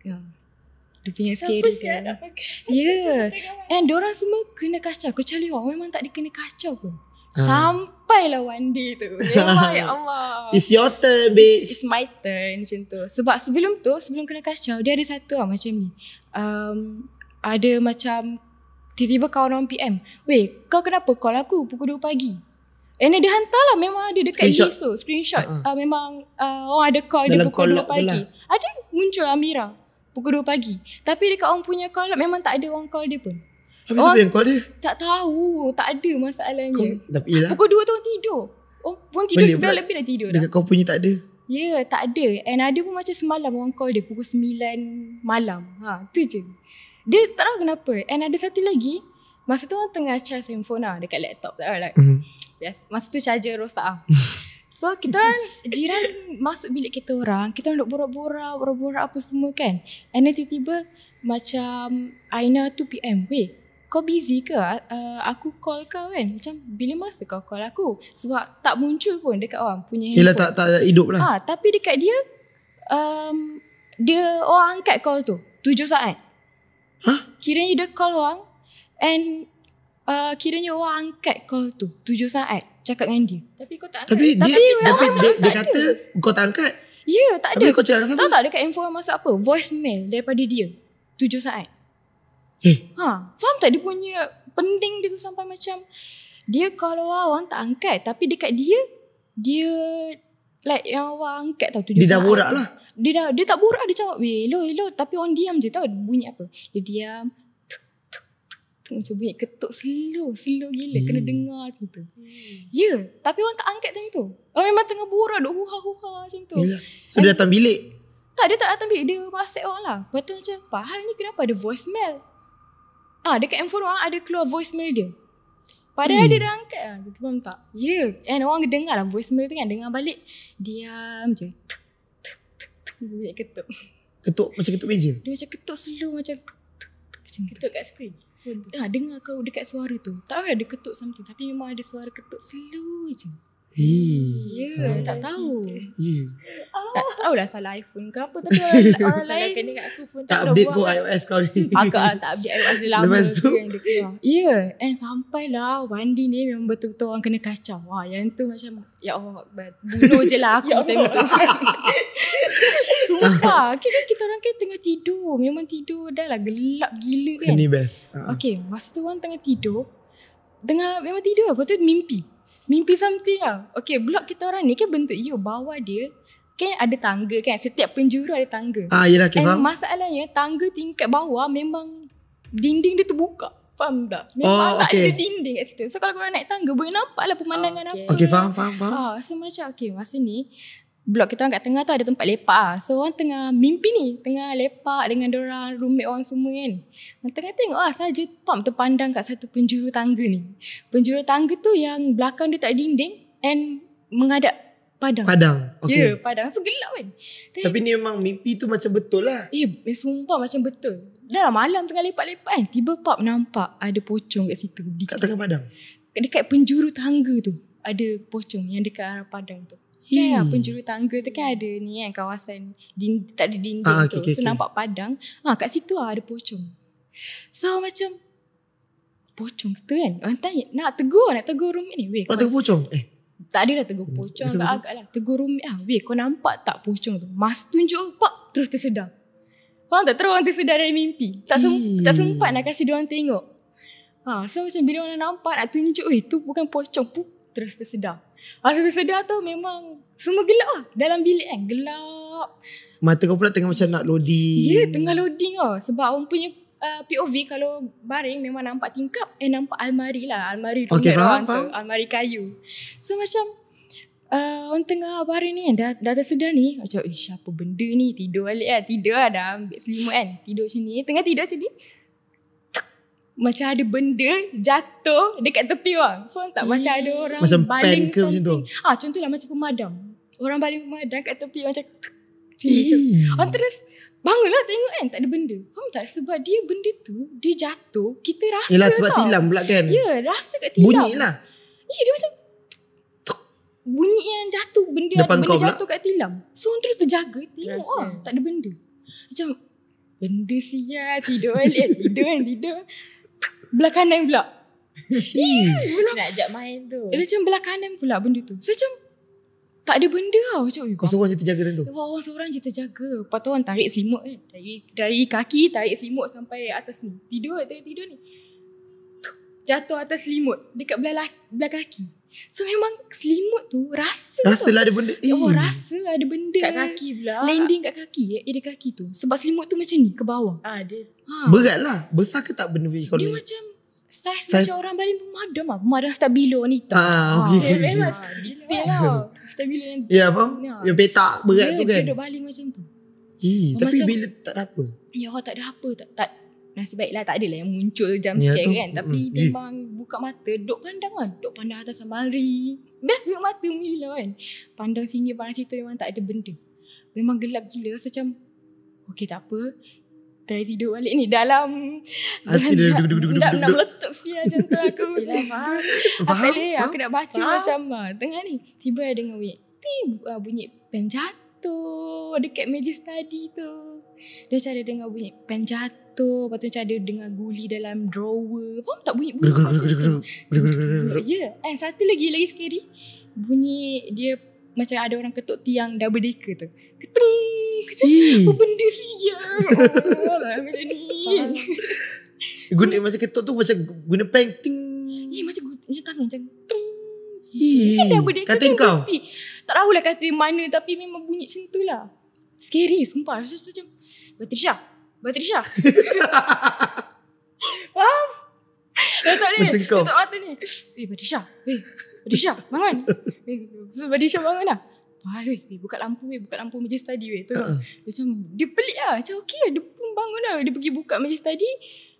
dia punya scary kan. Ya. And diorang semua kena kacau. Kecuali orang memang tak dikena kacau pun. Sampailah one day tu. Memang ya Allah. It's your turn, bitch. It's my turn macam tu. Sebab sebelum kena kacau, dia ada satu macam ni. Ada macam tiba-tiba kawan orang PM, weh kau kenapa call aku pukul 2 pagi? And dia hantar lah, memang ada dekat screenshot. Memang orang ada call dia pukul 2 pagi. Ada muncul Amira pukul 2 pagi. Tapi dekat orang punya call memang tak ada orang call dia pun. Habis siapa yang call dia? Tak tahu, tak ada masalahnya. Pukul 2 tu orang tidur. Pun tidur 9 lebih dah tidur dah. Dekat kau punya tak ada? Ya, tak ada. And ada pun macam semalam orang call dia pukul 9 malam. Tu je. Dia tak tahu kenapa. And ada satu lagi, masa tu orang tengah charge handphone lah dekat laptop. Like, yes, masa tu charger rosak lah. So kita orang jiran masuk bilik kita orang duk borak-borak apa semua kan. And then tiba-tiba macam Aina tu PM, weh kau busy ke? Aku call kau kan. Macam bila masa kau call aku? Sebab tak muncul pun dekat orang punya handphone. Yelah tak hidup lah. Tapi dekat dia dia orang angkat call tu 7 saat. Kiranya dia call orang. And kiranya orang angkat call tu 7 saat cakap dengan dia. Tapi kau tak angkat. Tapi dia kata kau tak angkat. Ya, tak ada. Tapi kau cakap siapa? Tahu tak dekat info masuk apa? Voicemail daripada dia 7 saat. Faham tak dia punya penting dia tu sampai macam dia kalau orang tak angkat, tapi dekat dia like yang orang angkat tau 7 saat. Dia dah borak lah. Dia tak borak, dia cakap weh hello tapi orang diam je tau. Bunyi apa? Dia diam macam bunyi ketuk slow gila. Kena dengar macam tu. Ya, tapi orang tak angkat time tu. Orang memang tengah borak duk huha-huha macam tu. Yelah. So dia datang bilik? Tak, dia tak datang bilik. Dia WhatsApp orang lah. Lepas tu macam apa hal ni, kenapa ada voicemail? Dekat handphone orang ada keluar voicemail dia. Padahal dia dah angkat lah. Dia faham tak? Ya. And orang dengar lah voicemail tu kan. Dengar balik. Diam je. Bunyi ketuk. Ketuk macam ketuk meja? Dia macam ketuk slow macam ketuk kat screen phone tu. Dengar kau dekat suara tu. Tak tahu ada ketuk something, tapi memang ada suara ketuk slow je. Tak tahu. Tak tahulah salah iPhone ke apa, tapi orang lain kena kat aku phone tak update kau iOS kau ni. Agak tak update iOS dia lama. Lepas tu yang dia keluar. Ya, and sampailah Wandi ni memang betul-betul orang kena kacau. Yang tu macam ya Allah Akbar, bunuh je lah aku time tu. Sumpah, kita orang kan tengah tidur. Memang tidur dah lah gelap gila kan. Ini best. Okay, masa tu orang tengah tidur. Memang tidur lah. Lepas tu mimpi something lah. Okay, blok kita orang ni kan bentuk bawah dia kan ada tangga kan. Setiap penjuru ada tangga. Yelah, okay, faham. Masalahnya tangga tingkat bawah memang dinding dia terbuka. Faham tak? Memang tak ada dinding kat situ. So kalau korang naik tangga boleh nampak lah pemandangan apa. Okay, faham. So macam masa ni blok kita orang kat tengah tu ada tempat lepak. So orang tengah mimpi ni, tengah lepak dengan dorang, roommate orang semua kan. Tengah tengok saja pam terpandang kat satu penjuru tangga ni. Penjuru tangga tu yang belakang dia tak ada dinding and menghadap padang. Okay. Ya, padang. So gelap kan. Tapi ni memang mimpi tu macam betul lah. Sumpah macam betul. Dah malam tengah lepak-lepak kan, tiba pap nampak ada pocong kat situ. Kat tengah padang? Dekat penjuru tangga tu ada pocong yang dekat arah padang tu. Kan penjuru tangga tu kan ada ni kan kawasan tak ada dinding tu. So nampak padang. Kat situ ada pocong. So macam pocong tu kan. Orang tanya nak tegur roommate ni. Weh, tegur pocong? Tak ada dah tegur pocong. Agak lah. Tegur roommate weh kau nampak tak pocong tu? Mas tunjuk pak terus tersedar. Faham tak? Terus orang tersedar dari mimpi. Tak sempat nak kasih diorang tengok. So macam bila orang nampak nak tunjuk tu bukan pocong. Terus tersedar. Masa tersedar tu memang semua gelap lah. Dalam bilik kan gelap. Mata kau pula tengah macam nak loading. Ya, tengah loading lah. Sebab orang punya POV kalau baring memang nampak tingkap. Nampak almari lah. Almari okay, faham. Almari kayu. So macam orang tengah baring ni kan, dah tersedar ni. Macam, apa benda ni? Tidur balik lah. Tidur lah, dah ambil selimut kan. Tidur macam ni. Tengah tidur macam ni. Macam ada benda jatuh dekat tepi orang. Faham tak? Macam ada orang macam baling pen ke macam tu? Contohlah macam pemadam. Orang baling pemadam kat tepi macam macam. Orang terus bangunlah tengok kan, tak ada benda. Faham tak? Sebab dia benda tu, dia jatuh, kita rasa. Yelah, sebab tilam pula kan. Ya, rasa kat tilam. Bunyi lah. Ya, dia macam bunyi yang jatuh, benda Depan ada benda jatuh kat tilam. So orang terus terjaga, tengok tak ada benda. Macam benda sial, tidur balik, tidur. Belah kanan pula. Nak ajak main tu. Dia macam belah kanan pula benda tu. So macam tak ada benda lah. Macam Kau seorang je terjaga tu? Orang seorang je terjaga. Lepas tu orang tarik selimut kan. Dari kaki tarik selimut sampai atas ni. Tidur ni. Jatuh atas selimut. Dekat belah kaki. So memang selimut tu Rasalah ada benda. Rasa ada benda. Kat kaki pula. Landing kat kaki. Di kaki tu. Sebab selimut tu macam ni ke bawah. Dia berat lah. Besar ke tak benda ni? Dia macam Saiz macam orang baling pemadam lah. Pemadam stabilo wanita. Okay. Memang detail lah. Stabilo yang ya, faham? Yang petak berat tu kan. Dia duduk baling macam tu. Tapi macam, bila tak ada apa? Ya, tak ada apa. Tak nasib baiklah tak adalah yang muncul jump scare kan. Tapi memang buka mata, duduk pandang kan. Duduk pandang atas almari. Biasa mata menggila kan. Pandang sini, pandang situ, memang tak ada benda. Memang gelap gila. So macam, okay tak apa. Try tidur balik ni dalam nak meletup sial macam tu aku. Faham? Aku nak baca macam tengah ni tiba ada bunyi pen jatuh dekat meja study tu. Dia macam ada dengar bunyi pen jatuh. Lepas tu macam ada dengar guli dalam drawer. Faham tak bunyi ya. And satu lagi scary. Bunyi dia macam ada orang ketuk tiang double decker tu. Keteng. Apa benda sial. Macam ni. Guna macam ketuk tu macam guna pen ting. Macam tangan macam ting. Kan double decker kata tu kau. besi. Tak tahulah kata mana tapi memang bunyi macam tu lah. Scary sumpah. Rasa macam Batrisha. Faham? Macam kau. Tutup mata ni. Batrisha bangun. Batrisha bangun lah. Buka lampu meja study tu. Macam dia pelik lah. Macam okey dia pun bangun lah. Dia pergi buka meja study.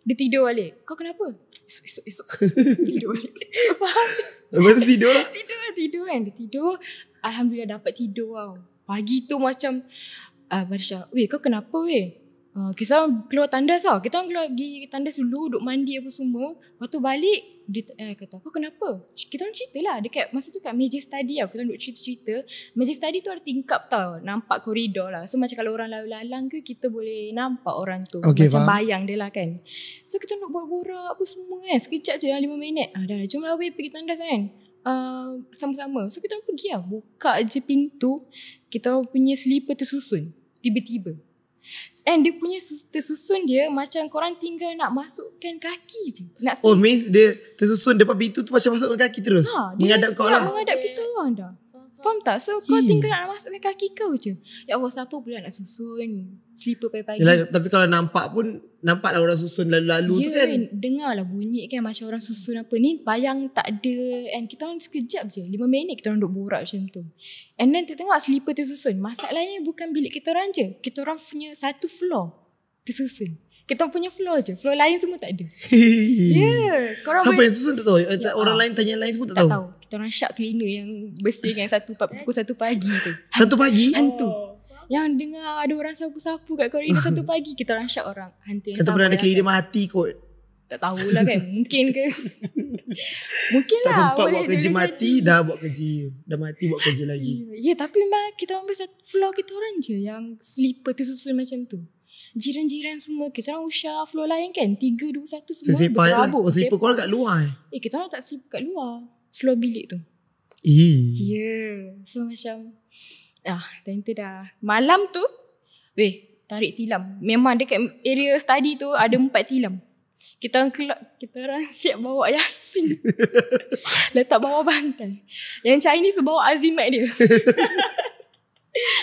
Dia tidur balik. Kau kenapa? Esok tidur balik. Faham? Lepas tu tidur lah. Tidur kan. Dia tidur. Alhamdulillah dapat tidur tau. Pagi tu macam Barisha, kau kenapa kita keluar tandas tau. Kita keluar pergi tandas dulu, duduk mandi apa semua. Lepas tu balik, dia kata, kau kenapa? Kita orang cerita lah. Dekat, masa tu kat meja study tau. Kita orang duduk cerita-cerita. Meja study tu ada tingkap tau. Nampak koridor lah. So macam kalau orang lalu-lalang ke, kita boleh nampak orang tu. Okay, macam faham. bayang dia lah kan. So kita duduk borak-borak apa semua kan. Sekejap je dalam 5 minit. Dah jom lah pergi tandas kan. Sama-sama. So kita orang pergi lah. Buka je pintu. Kita orang punya slipper tersusun. Tiba-tiba. And dia punya tersusun dia macam korang tinggal nak masukkan kaki je. Means dia tersusun depan pintu tu macam masukkan kaki terus. Menghadap kau lah. Menghadap kita orang dah. Faham tak? So kau tinggal nak masukkan kaki kau je. Ya Allah, siapa pula nak susun slipper pagi-pagi. Yalah, tapi kalau nampak pun nampaklah orang susun lalu-lalu tu kan. Dengar lah bunyi kan macam orang susun apa ni. Bayang tak ada. And kita orang sekejap je 5 minit kita orang duduk borak macam tu. And then tengok slipper tersusun. Masalahnya bukan bilik kita orang je. Kita orang punya satu floor tersusun. Kita punya floor je. Floor lain semua tak ada. Siapa yang susun tak tahu. Orang lain tanya lain semua tak tahu. Kita orang shark cleaner yang bersihkan pukul 1 pagi tu. 1 pagi? Hantu. Yang dengar ada orang sapu-sapu kat koridor 1 pagi. Kita orang syak orang hantu yang kata pernah ada cleaner mati kot. Tak tahulah kan. Mungkin ke. Mungkin tak lah. Tak sempat buat kerja mati. Dah buat kerja. Dah mati buat kerja lagi. Ya tapi memang kita orang satu floor kita orang je yang slipper tu susun macam tu. Jiran-jiran semua. Kita orang usah floor lain kan. 3, 2, 1 semua berterabuk. Slipper korang kat luar kita orang tak slipper kat luar. Floor bilik tu. So macam tentu dah. Malam tu tarik tilam. Memang dekat area study tu ada 4 tilam. Kita orang siap bawa Yasin. Letak bawah bantal. Yang Chinese bawa azimat dia.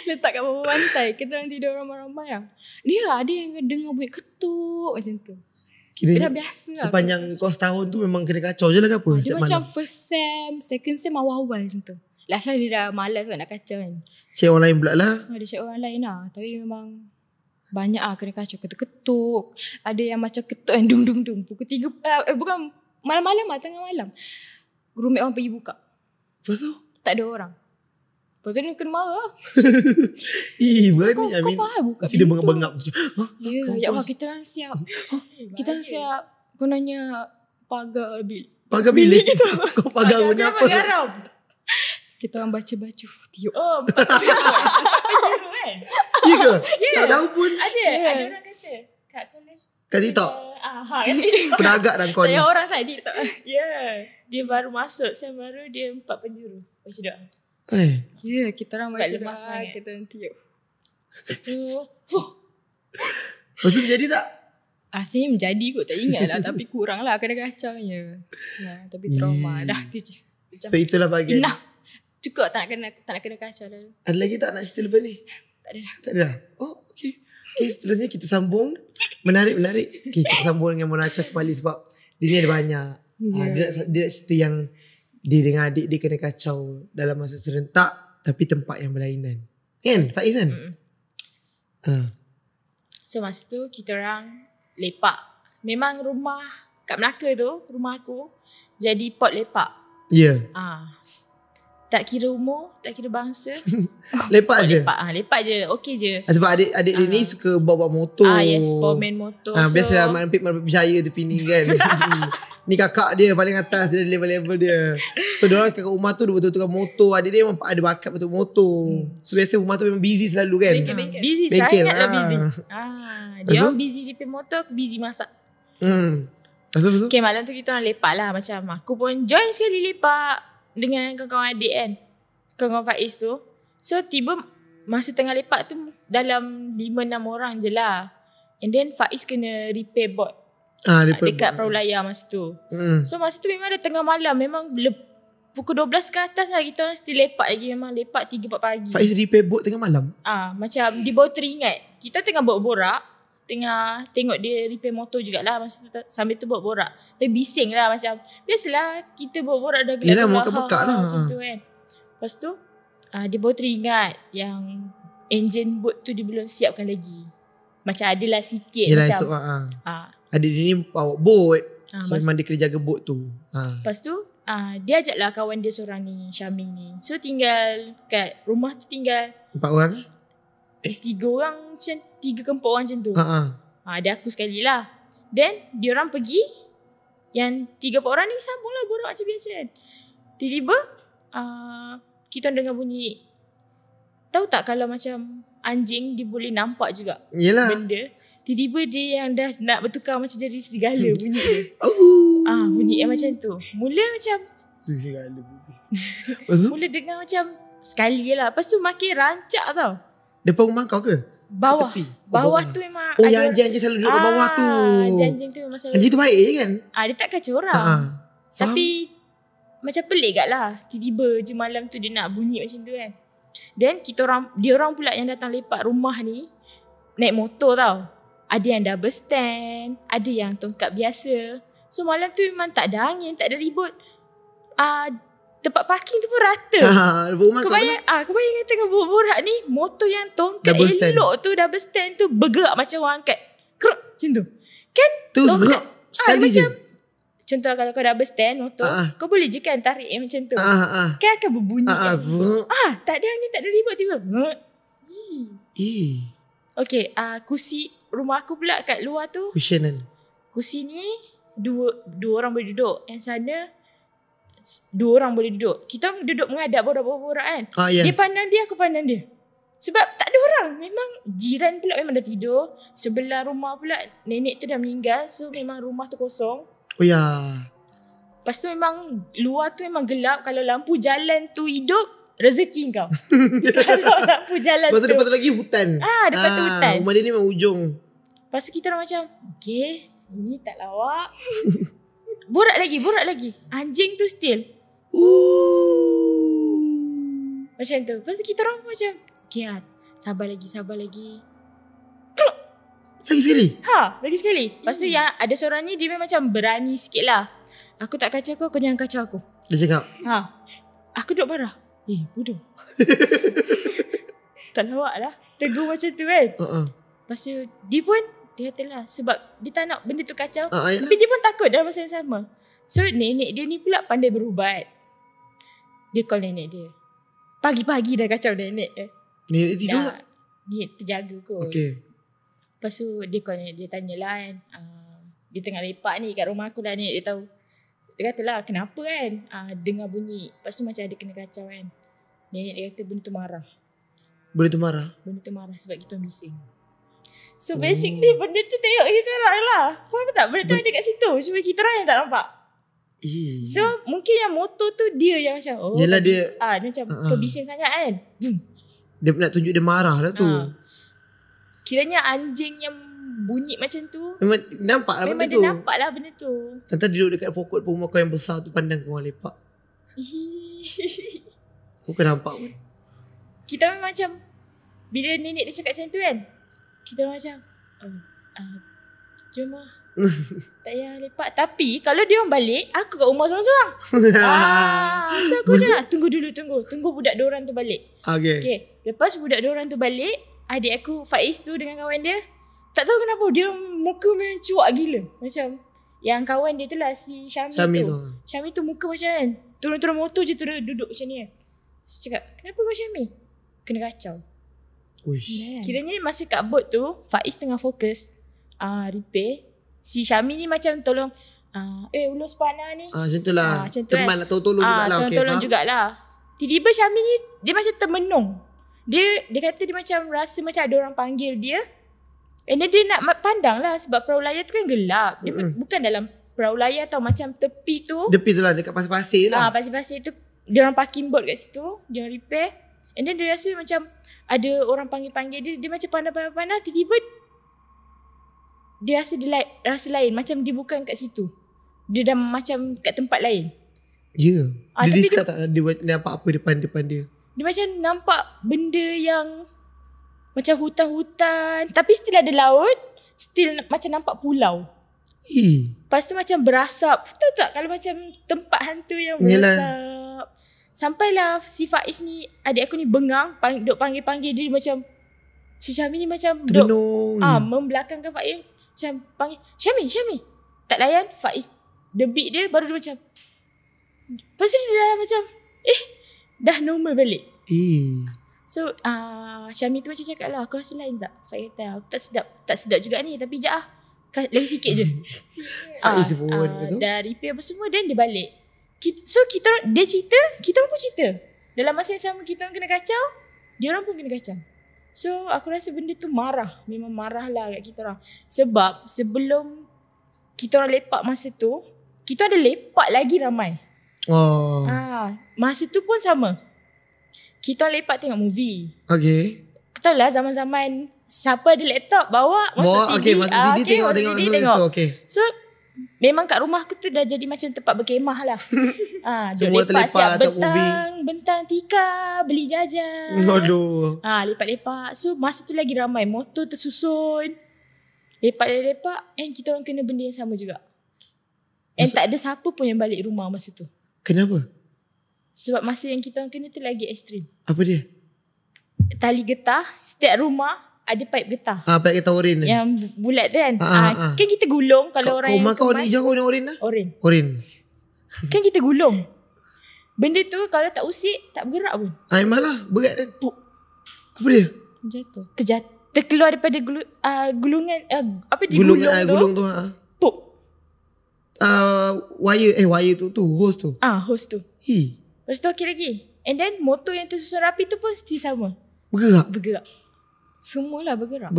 Letak kat bawah bantal. Kita orang tidur ramai-ramai lah. Dia ada yang dengar bunyi ketuk macam tu. Kira dah biasa sepanjang kau setahun tu memang kena kacau je lah ke apa? Dia macam first sem, second sem awal-awal macam tu. last time dia dah malas nak kacau kan. Cik orang lain pula lah. Ada cik orang lain lah. Tapi memang banyak kena kacau. Ketuk-ketuk. Ada yang macam ketuk yang dung-dung-dung. Pukul 3. Bukan malam-malam lah. Tengah malam. Roommate orang pergi buka. Lepas tu? Tak ada orang. Lepas tu dia kena marah. Berani Kau faham buka mesti dia pintu. bengap-bengap. Ya, ya Allah, kita orang siap. Kita orang siap. Kau nanya pagar bilik. Pagar bilik kita. Kau pagar guna apa? Garam. Kita orang baca baju. Tiup. Oh, penjuru kan? Ya ke? Tak tahu pun. Ada orang kata. Kat college. Kat TikTok. Kat TikTok. Penagak dan kau ni. Saya orang saya TikTok. Ya. Dia baru masuk. Saya baru dia 4 penjuru. Baca doa. Ya, kita orang baca doa. Kita orang tiup. Lepas tu menjadi tak? Rasanya menjadi kot. Tak ingat lah. Tapi kurang lah. Kena kacaunya. Tapi trauma. Dah tu je. So itulah bahagian. Enough. Cukup tak nak kena kacau dah. Ada lagi tak nak cerita lepas ni? Tak ada dah. Tak ada dah? Oh, okay. Okay, seterusnya kita sambung. Menarik. Okay, kita sambung dengan Mona Acha kembali sebab dia ni ada banyak. Dia nak cerita yang dia dengan adik dia kena kacau dalam masa serentak tapi tempat yang berlainan. Kan? Faiz kan? So masa tu kita orang lepak. Memang rumah kat Melaka tu, rumah aku jadi pot lepak. Ya. Tak kira umur, tak kira bangsa. Lepak je. Lepak je. Okey je. Sebab adik dia ni suka bawa motor. Yes, bawa main motor. Biasalah Mak Nempik berjaya tepi ni kan. Ni kakak dia paling atas, dia level-level dia. So diorang kat rumah tu dia betul-betul motor. Adik dia memang ada bakat betul motor. So biasa rumah tu memang busy selalu kan. Bengkel. Busy, bengkel. sangatlah busy. Dia orang busy di motor, aku busy masak. Betul. Okay, malam tu kita orang lepak lah. Macam aku pun join sekali lepak dengan kawan-kawan adik kan. Kawan-kawan Faiz tu. So tiba masa tengah lepak tu dalam 5-6 orang je lah. And then Faiz kena repair board. Dekat perahu layar masa tu. So masa tu memang dah tengah malam. Memang pukul 12 ke atas lah. Kita orang still lepak lagi. Memang lepak 3-4 pagi. Faiz repair board tengah malam? Macam dia baru teringat. Kita tengah borak. Tengah tengok dia repair motor jugalah. Masa tu sambil tu borak. Tapi bising lah macam. Biasalah kita borak dah gelap. Yelah mokak-mokak lah. Macam tu kan. Lepas tu dia baru teringat yang engine boat tu dia belum siapkan lagi. Macam adalah sikit. Yelah macam, esok adik dia ni bawa boat. So memang dia kena jaga boat tu. Lepas tu dia ajaklah kawan dia seorang ni, Syami ni. So tinggal kat rumah tu tinggal 4 orang? 3 orang macam 3 ke 4 orang macam tu. Ada aku sekali lah. Then diorang pergi. Yang 3-4 orang ni sambung lah borak macam biasa kan. Tiba-tiba kita dengar bunyi. Tahu tak kalau macam anjing dia boleh nampak juga. Yelah. Benda. Tiba-tiba dia yang dah nak bertukar macam jadi serigala bunyi dia. Bunyi yang macam tu. Mula macam serigala. mula dengar macam sekali je lah. Lepas tu makin rancak tau. Depan rumah kau ke? Bawah. Bawah tu memang yang anjing-anjing selalu duduk kat bawah tu. Anjing tu memang selalu. Anjing tu baik je kan? Dia tak kacau orang. Tapi macam pelik kat lah. Tiba-tiba je malam tu dia nak bunyi macam tu kan. Then dia orang pula yang datang lepak rumah ni naik motor tau. Ada yang double stand, ada yang tongkat biasa. So malam tu memang tak ada angin, tak ada ribut. Tempat parking tu pun rata. Kau bayangkan tengah borak ni, motor yang tongkat double elok stand tu, double stand tu bergerak macam orang angkat. Kruk macam tu. Kan? Tu gerak sekali je. Contoh kalau kau double stand motor, kau boleh je kan tarik macam tu. Kan akan berbunyi kan. Tak ada angin, tak ada ribut tiba. Okay, kursi rumah aku pula kat luar tu. Cushionan. Kursi ni dua orang boleh duduk. Yang sana 2 orang boleh duduk. Kita duduk menghadap borak-borak kan. Yes. Dia pandang dia, aku pandang dia. Sebab tak ada orang. Memang jiran pula memang dah tidur. Sebelah rumah pula nenek tu dah meninggal. So memang rumah tu kosong. Oh ya. Lepas tu memang luar tu memang gelap. Kalau lampu jalan tu hidup, rezeki kau. Kalau lampu jalan tu. Lepas tu lagi hutan. Depan tu hutan. Rumah dia ni memang ujung. Lepas tu kita orang macam, okay, ini tak lawak. Borak lagi. Anjing tu still. Macam tu. Lepas tu kita orang macam, okay, sabar lagi. Lagi sekali? Lagi sekali. Lepas tu yang ada seorang ni dia memang macam berani sikit lah. Aku tak kacau kau jangan kacau aku. Dia cakap? Aku duduk marah. Bodoh. Tak lawak lah. Tegur macam tu kan. Lepas tu dia katalah sebab dia tak nak benda tu kacau. Tapi dia pun takut dalam masa yang sama. So nenek dia ni pula pandai berubat. Dia call nenek dia. Pagi-pagi dah kacau nenek dia. Nenek tidur tak? Dia terjaga kot. Okay. Lepas tu dia call nenek dia, tanyalah kan. Dia tengah lepak ni kat rumah aku dah, nenek dia tahu. Dia katalah kenapa kan. Dengar bunyi. Lepas tu macam ada kena kacau kan. Nenek dia kata benda tu marah. Benda tu marah? Benda tu marah sebab kita bising. So basically benda tu tengok kita orang lah. Faham tak? Benda tu ada kat situ. Cuma kita orang yang tak nampak. So mungkin yang motor tu dia yang macam yelah dia macam kau bising sangat kan. Dia nak tunjuk dia marah lah tu. Kiranya anjing yang bunyi macam tu memang nampak lah benda tu. Memang dia nampak lah benda tu. Tante duduk dekat pokok rumah kau yang besar tu, pandang kau orang lepak. Kau kan nampak pun. Kita memang macam bila nenek dia cakap macam tu kan, kita macam jom lah. Tak payah lepak. Tapi kalau dia orang balik, aku kat rumah seorang-seorang. So aku macam tunggu dulu. Tunggu budak diorang tu balik. Okay. Lepas budak diorang tu balik, adik aku Faiz tu dengan kawan dia, tak tahu kenapa dia muka memang cuak gila. Macam yang kawan dia tu lah, si Syami tu. Syami tu muka macam kan, turun-turun motor je turun duduk macam ni kan. So cakap, kenapa kau Syami? Kena kacau. Kiranya masa kat boat tu, Faiz tengah fokus repair. Si Syami ni macam tolong ulus panah ni. Macam tu lah. Teman lah, tolong jugalah. Tolong jugalah. Tiba-tiba Syami ni dia macam termenung. Dia kata dia macam rasa macam ada orang panggil dia. And then dia nak pandang lah sebab perahu layar tu kan gelap. Dia bukan dalam perahu layar tau, macam tepi tu. Tepi tu lah, dekat pasir-pasir lah. Pasir-pasir tu dia orang parking boat kat situ, dia orang repair. And then dia rasa macam ada orang panggil-panggil dia. Dia macam pandang-pandang, tiba-tiba dia rasa lain. Macam dia bukan kat situ. Dia dah macam kat tempat lain. Ya. Dia describe tak dia nampak apa depan dia? Dia macam nampak benda yang macam hutan-hutan, tapi still ada laut, still macam nampak pulau. Lepas tu macam berasap. Tahu tak kalau macam tempat hantu yang berasap. Sampailah si Faiz ni, adik aku ni bengang, duk panggil-panggil dia macam, si Syami ni macam duk membelakangkan Faiz. Macam panggil, Syami. Tak layan, Faiz debit dia, baru dia macam, lepas tu dia dah macam, dah normal balik. So Syami tu macam cakap lah, aku rasa lain tak? Faiz kata, aku tak sedap juga ni, tapi sekejap lagi sikit je. Dah repair apa semua, dan dia balik. Dia cerita, kita orang pun cerita. Dalam masa yang sama kita orang kena kacau, dia orang pun kena kacau. So aku rasa benda tu marah. Memang marah lah kat kita orang. Sebab sebelum kita orang lepak masa tu, kita ada lepak lagi ramai. Masa tu pun sama. Kita orang lepak tengok movie. Okay. Kita tahu lah zaman-zaman siapa ada laptop bawa masuk CD. Masa CD tengok. So memang kat rumah aku tu dah jadi macam tempat berkemah lah. Semua lepak siap movie. bentang tikar, beli jajan. Lepak-lepak. So masa tu lagi ramai, motor tersusun. Lepak-lepak, and kita orang kena benda yang sama juga. And tak ada siapa pun yang balik rumah masa tu. Kenapa? Sebab masa yang kita orang kena tu lagi ekstrim. Apa dia? Tali getah, setiap rumah ada pipe getah. Pipe getah oren yang bulat tu kan. Kan kita gulung kalau orang yang kau ni hijau kau ni oren lah? Oren. Kan kita gulung. Benda tu kalau tak usik, tak bergerak pun. Malah berat kan. Apa dia? Jatuh. Terkeluar daripada gulungan gulung tu. Puk. Wire tu hose tu. Hose tu. Lepas tu okey lagi. And then motor yang tersusun rapi tu pun still sama. Bergerak. Semualah bergerak.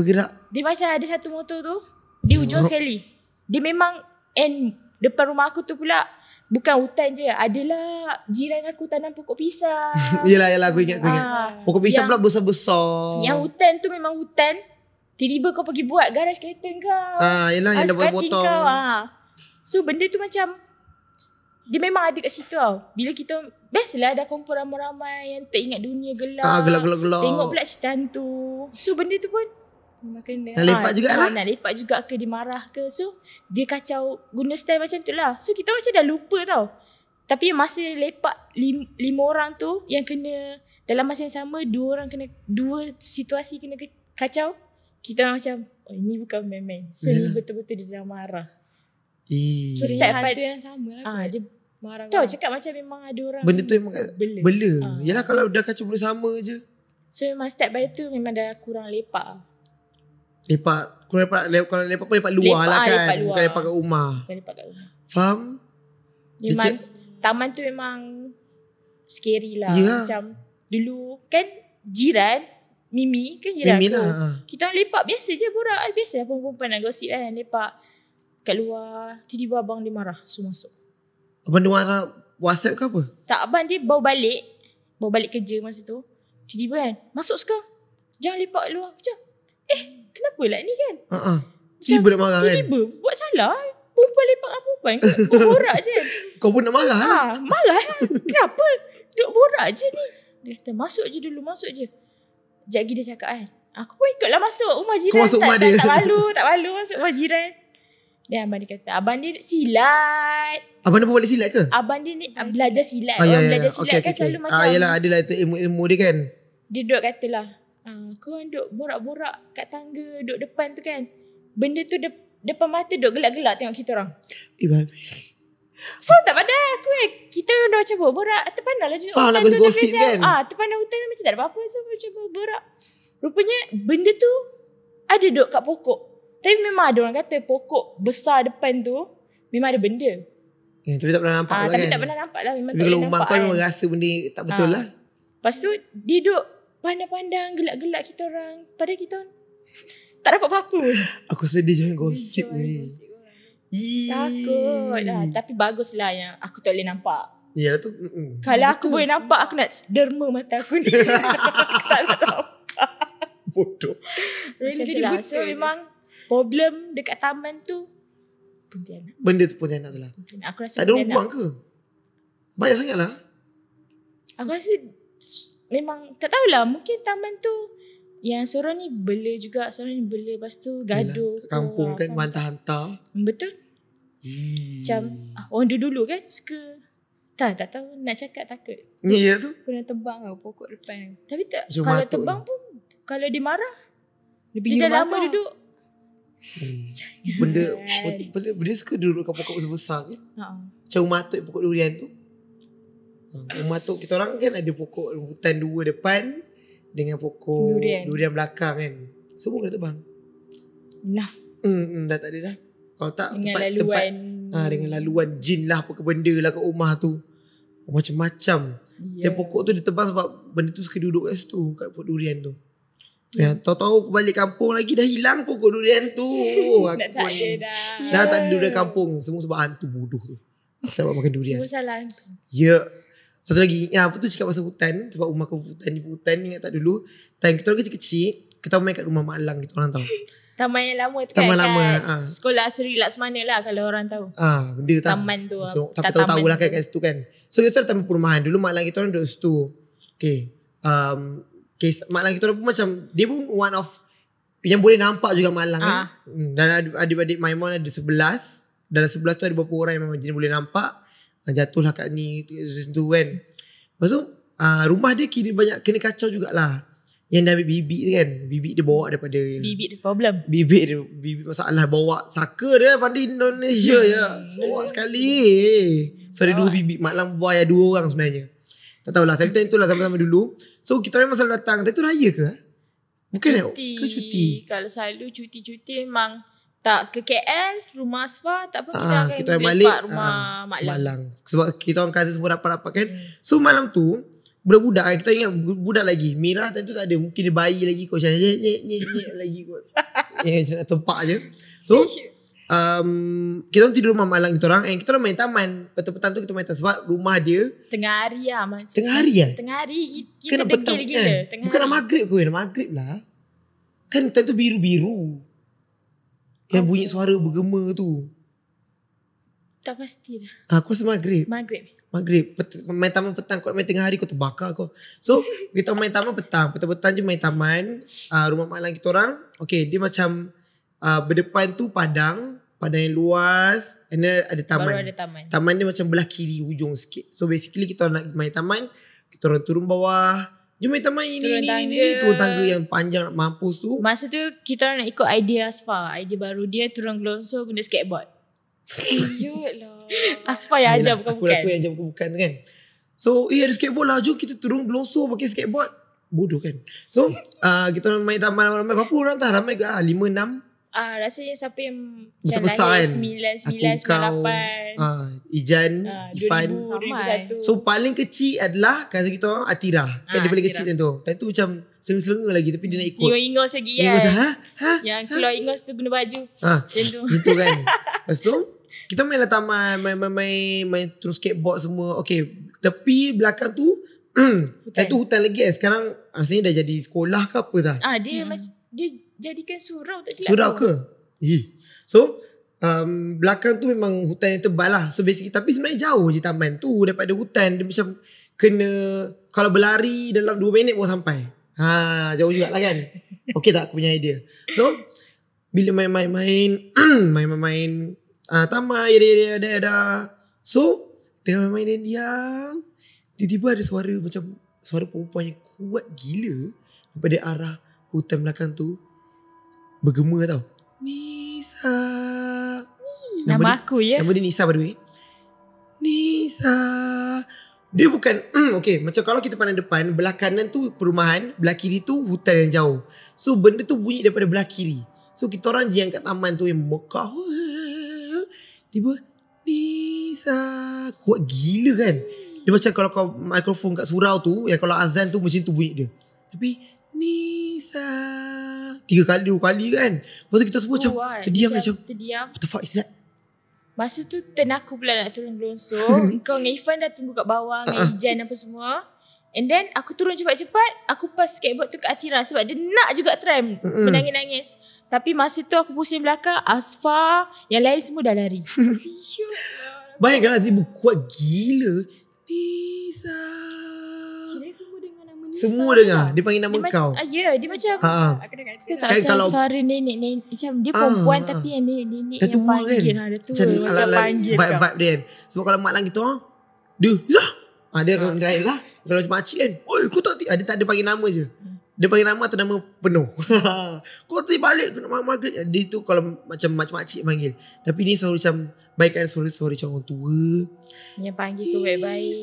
Dia macam ada satu motor tu, di ujung sekali. Dia memang end depan rumah aku tu pula, bukan hutan je. Adalah jiran aku tanam pokok pisang. Yelah aku ingat. Pokok pisang pula besar-besar. Yang hutan tu memang hutan. Tiba-tiba kau pergi buat garaj kereta kau. Yelah yang dah buat potong. So benda tu macam, dia memang ada kat situ tau. Bila kita, biasalah ada kumpul ramai-ramai yang teringat dunia gelap. Gelap. Tengok pula cerita hantu. So benda tu pun nak lepak jugalah. Nak lepak juga ke, dia marah ke. So dia kacau guna style macam tu lah. So kita macam dah lupa tau. Tapi masa lepak 5 orang tu yang kena dalam masa yang sama 2 orang kena 2 situasi kena kacau. Kita macam ini bukan main-main. So ni betul-betul dia dah marah. So step hantu yang sama lah. dia marah. tahu cakap macam memang ada orang Benda tu memang bela. Yalah kalau dah kacau benda sama je. So memang step by tu memang dah kurang lepak. Kalau lepak pun lepak luar lah kan. Lepak luar. Bukan lepak kat rumah. Bukan lepak kat rumah. Faham? Memang taman tu memang scary lah. Yeah. Macam dulu kan jiran Mimi kan jiran Mimi aku. lah. Kita orang lepak biasa je borak. Biasa lah perempuan nak gosip kan. Lepak kat luar. Tiba-tiba abang dia marah. Suruh masuk. Abang dia marah WhatsApp ke apa? Tak, abang dia bawa balik kerja masa tu. Tiba-tiba kan, masuk sekarang. Jangan lepak kat luar. Macam, kenapa lah ni kan? Tiba nak marah kan? Tiba-tiba buat salah. Perempuan lepak dengan perempuan. Borak je. Kau pun nak marah lah. Marah lah. Kenapa? Duk borak je ni. Dia kata, masuk je dulu, masuk je. Sekejap lagi dia cakap kan. Aku pun ikutlah masuk rumah jiran. Kau masuk rumah dia. Tak malu masuk rumah jiran. Dan abang dia kata, abang dia silat. Abang dia pun balik silat ke? Abang dia ni belajar silat. Belajar silat kan selalu macam. Yelah adalah itu ilmu dia kan. Dia duduk katalah, kau duduk borak-borak kat tangga, duduk depan tu kan. Benda tu depan mata duduk gelak-gelak tengok kita orang. Faham tak pandai aku kan? Kita dah macam borak. Terpandang lah juga. Faham lah gosip kan? Terpandang hutan macam tak ada apa-apa. So macam borak. Rupanya benda tu ada duduk kat pokok. Tapi memang ada orang kata pokok besar depan tu memang ada benda. Tapi tak pernah nampak lah tapi kan? tak pernah nampak lah. Memang Tapi tak kalau boleh rumah nampak kau kan. memang rasa benda tak betul lah. Lepas tu dia duduk pandang-pandang gelak-gelak kita orang. Padahal kita orang tak dapat apa-apa. Aku sedih jangan gosip ni. Takut lah. Tapi bagus lah yang aku tak boleh nampak. Yalah tu. Kalau aku boleh nampak, aku nak derma mata aku ni. Aku tak nak nampak. Bodoh. Macam tu lah. So memang problem dekat taman tu Pontianak. Benda tu Pontianak tu lah. Aku rasa Tak ada orang buang ke? Banyak sangat lah. Aku rasa memang tak tahulah. Mungkin taman tu yang seorang ni bela juga. Seorang ni bela. Lepas tu gaduh. Kat kampung kan hantar-hantar. Betul. Macam orang dulu kan suka. Tak tahu nak cakap takut. Ya tu. Kena tebang lah pokok depan. Tapi tak. Macam Kalau matuk tebang pun. Kalau dia marah. Lebih Dia dah lama duduk. Benda suka duduk kat pokok besar-besar kan. Macam rumah atuk pokok durian tu. Rumah atuk kita orang kan ada pokok hutan 2 depan dengan pokok durian belakang kan. Semua kena tebang. Enough. Dah tak ada dah. Kalau tak dengan tempat laluan. Dengan laluan jin lah apa ke benda lah kat rumah tu. Macam-macam. Dan pokok tu ditebang sebab benda tu suka duduk kat situ, kat pokok durian tu. Tahu-tahu aku balik kampung lagi dah hilang pokok durian tu. Dah tak ada dah. Dah tak ada durian kampung. Semua sebab hantu bodoh tu. Aku tak makan durian. Semua salah hantu. Ya. Satu lagi. Apa tu cakap pasal hutan. Sebab rumah aku hutan. Ingat tak dulu. Time kita orang kecil-kecil. Kita main kat rumah Mak Lang. Kita orang tahu. Taman yang lama tu Taman kan. lama, Sekolah Seri Laksmana lah kalau orang tahu. Benda tak. Taman tu. Tapi tahu lah kan kat situ kan. So kita taman perumahan. Dulu Mak Lang kita orang duduk situ. Okay. Mak Lang kita orang pun macam. Dia pun one of. Yang boleh nampak juga Mak Lang kan. Dan adik-adik Maimun ada 11. Dalam 11 tu ada beberapa orang yang memang jenis boleh nampak. Jatuhlah kat ni. Situ kan. Lepas tu. Rumah dia kira banyak kena kacau jugalah. Yang dia ambil bibik dia kan. Bibik dia bawa daripada. Bibik dia problem. Bibik masalah bawa saka dia pada Indonesia bawa sekali. So ada 2 bibik. Mak Lang bawa 2 orang sebenarnya. Tak tahulah. Tapi time tu lah sama-sama dulu. So kita orang selalu datang. Tapi tu raya ke? Bukan ke cuti? Kalau selalu cuti-cuti memang tak ke KL, rumah Asfar, tak apa kita akan balik rumah Mak Lang. Sebab kita orang cousin semua rapat-rapat kan. So malam tu budak-budak kan, kita ingat budak lagi. Mira time tu tak ada. Mungkin dia bayi lagi kot. Macam nyek lagi kot. Macam nak tempak je. So kita orang tidur rumah Mak Lang kita orang. And kita orang main taman. Petang-petang tu kita main taman. Sebab rumah dia Tengah hari lah macam. Tengah hari lah? Tengah hari kita kan petang degil kan? gila. Bukan nak maghrib kot. Maghrib lah. Kan time tu biru-biru. Yang bunyi suara bergema tu. Tak pasti dah. Aku rasa maghrib. Main taman petang. Kau main tengah hari kau terbakar kau. So kita main taman petang. Petang-petang je main taman. Rumah Mak Lang kita orang. Okay dia macam berdepan tu padang. padang yang luas, and then ada taman. Baru ada taman. Taman dia macam belah kiri hujung sikit. So basically kita nak main taman, kita orang turun bawah. Jom main taman ini. Turun tangga yang panjang nak mampus tu. Masa tu kita orang nak ikut idea Asfa. Idea baru dia turun gelonsor guna skateboard. Yolah. Asfa yang ajar Aku bukan-bukan. yang ajar bukan-bukan tu kan. So ada skateboard lah. Jom kita turun gelonsor pakai skateboard. Bodoh kan. So kita orang main taman ramai. Berapa orang tak? Ramai ke? 5-6. Rasanya siapa yang besar-besar lahir kan. 99, 98. Ijan, Ifan. 2001. So paling kecil adalah cousin kita orang Atira. Kan dia paling kecil tu. Dan tu macam selenga-selenga lagi tapi dia nak ikut. Ingos lagi Dia macam kan. Yang keluar ingos tu guna baju. Macam tu. Itu kan. Lepas tu kita main lah taman, main turun skateboard semua. Okay, tepi belakang tu hutan. Tu hutan lagi kan. Sekarang rasanya dah jadi sekolah ke apa dah. Dia dia jadikan surau tak silap. Surau ke? So belakang tu memang hutan yang tebal lah. So basically, tapi sebenarnya jauh je taman tu daripada hutan. Dia macam kena, kalau berlari dalam 2 minit pun sampai. Jauh juga lah kan. Okay tak aku punya idea. So bila main-main taman ada. So tengah main diam, tiba-tiba ada suara macam suara perempuan yang kuat gila daripada arah hutan belakang tu. Bergema tau. Nisa. Nama aku ya. Nama dia Nisa by the way. Nisa. Dia bukan okay, macam kalau kita pandang depan, belah kanan tu perumahan, belah kiri tu hutan yang jauh. So benda tu bunyi daripada belah kiri. So kita orang je yang kat taman tu yang mekah. Tiba Nisa. Kuat gila kan. Dia macam kalau kau mikrofon kat surau tu, yang kalau azan tu macam tu bunyi dia. Tapi Nisa 2 kali kan. Lepas tu kita semua macam terdiam. What the fuck is that? Masa tu turn aku pula nak turun gelonsor. Kau dengan Ifan dah tunggu kat bawah dengan Ijan apa semua. And then aku turun cepat-cepat. Aku pas skateboard tu kat Atira sebab dia nak juga try menangis-nangis. Tapi masa tu aku pusing belakang, Asfa, yang lain semua dah lari. Bayangkanlah tiba kuat gila. Nisa. Semua dengar. Dia panggil nama kau. Ya, dia macam Aku dengar kita tak macam suara nenek-nenek. Macam dia perempuan tapi yang nenek-nenek dah yang tua panggil kan? Dah tua macam panggil kau. Vibe dia kan. Sebab kalau mak lang kita dia Zah. Dia akan macam lain lah. Kalau macam makcik kan, oi kau tak dia tak ada panggil nama je. Dia panggil nama atau nama penuh. Kau tak balik ke nama Margaret. Dia tu kalau macam makcik panggil. Tapi ni selalu macam baikkan suara macam orang tua. Yang panggil kau baik-baik.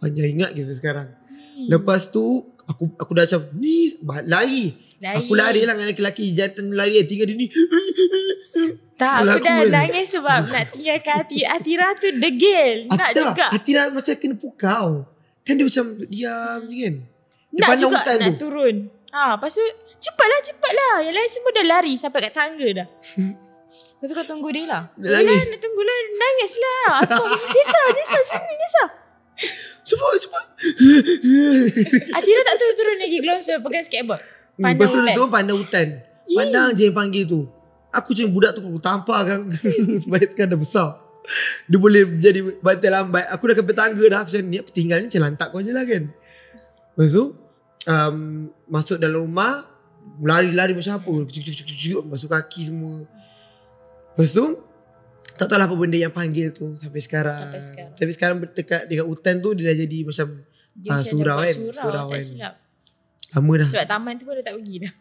Panjang ingat kita sekarang. Lepas tu aku dah macam ni lari. Aku lari lah dengan lelaki jantan lari tinggal dia ni. Tak, aku dah nangis sebab nak tinggalkan Atira tu degil. Nak juga. Atira macam kena pukau. Kan dia macam diam je kan. Dia nak juga hutan nak tu turun. Lepas tu cepatlah. Yang lain semua dah lari sampai kat tangga dah. Lepas tu kau tunggu dia lah. Nangis. Nak tunggu lah. Nangis lah. Nisa sini Nisa. Cepat. Atira tak turun lagi gelonsor pegang skateboard. Pandang hutan. hutan. Tu pandang hutan. Pandang je yang panggil tu. Aku macam budak tu aku tampar kan. Sebab sekarang dah besar. Dia boleh jadi bantai lambat. Aku dah ke tangga dah. Aku macam ni aku tinggal ni macam lantak kau je lah kan. Lepas tu masuk dalam rumah. Lari-lari macam apa. Cuk, masuk kaki semua. Lepas tu tak tahulah apa benda yang panggil tu sampai sekarang. Tapi sekarang dekat hutan tu dia dah jadi macam surau kan. Surau kan. Lama dah. Sebab taman tu pun dah tak pergi dah.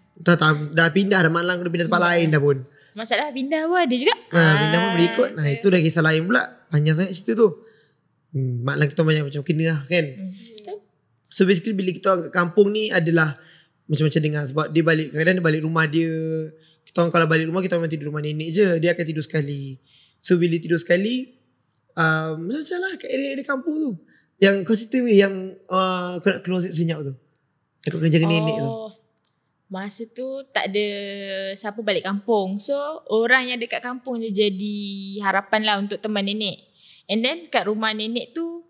Dah pindah dah malang. Dah pindah tempat lain dah pun. Masalah pindah pun ada juga. Pindah pun boleh ikut. Itu dah kisah lain pula. Panjang sangat cerita tu. Mak lang kita banyak macam kena lah kan. So basically bila kita kat kampung ni adalah macam-macam dengar. Sebab dia balik, kadang-kadang dia balik rumah dia. Kita orang kalau balik rumah kita memang tidur rumah nenek je. Dia akan tidur sekali. So bila tidur sekali macam lah kat area kampung tu. Yang kau cerita yang kau nak keluar senyap tu. Aku kena jaga nenek tu. Masa tu tak ada siapa balik kampung. So orang yang dekat kampung je jadi harapan lah untuk teman nenek. And then kat rumah nenek tu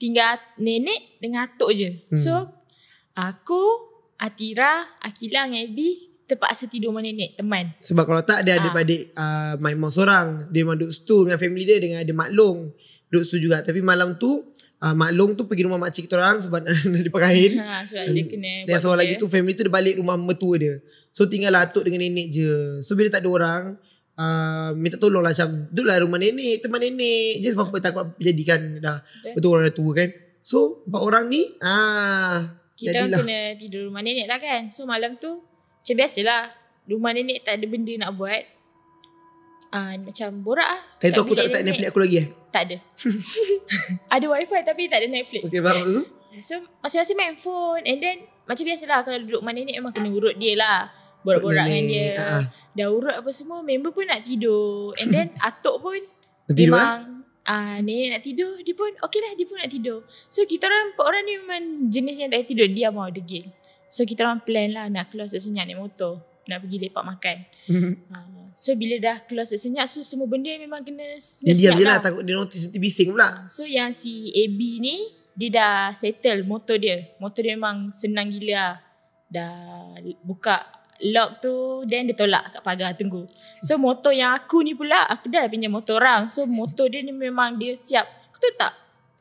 tinggal nenek dengan atuk je. So aku, Atira, Akilah dengan Abby terpaksa tidur rumah nenek teman. Sebab kalau tak dia adik-adik main seorang. Dia memang duduk situ dengan family dia, dengan ada Mak Long duduk situ juga. Tapi malam tu Mak Long tu pergi rumah makcik kita orang sebab dia pakai kain. Sebab dia kena dan seorang lagi tu family tu dia balik rumah mertua dia. So tinggal lah atuk dengan nenek je. So bila tak ada orang minta tolong lah macam duduk lah rumah nenek, teman nenek. Just apa takut jadikan dah betul orang dah tua kan. So 4 orang ni kita jadilah. kena tidur rumah nenek lah kan. So malam tu macam biasalah, rumah nenek tak ada benda nak buat. Macam borak lah. Time tu aku tak letak Netflix aku lagi Tak ada. Ada wifi tapi tak ada Netflix. Okay, faham tu? So masing-masing main phone. And then macam biasalah, kalau duduk rumah nenek memang kena urut dia lah, borak-borak dengan dia. Dah urut apa semua, member pun nak tidur. And then atuk pun tidur memang nenek nak tidur, dia pun okey lah, dia pun nak tidur. So kita orang 4 orang ni memang jenis yang tak tidur, dia mau degil. So kita orang plan lah nak keluar sesenyap naik motor, nak pergi lepak makan. So bila dah keluar sesenyap, so semua benda memang kena dia diam je lah, lah. takut dia notice nanti bising pula. So yang si AB ni, dia dah settle motor dia. Motor dia memang senang gila lah. Dah buka lock tu, then dia tolak kat pagar, tunggu. So motor yang aku ni pula, aku dah pinjam motor orang. So motor dia ni memang dia siap. Kau tahu tak,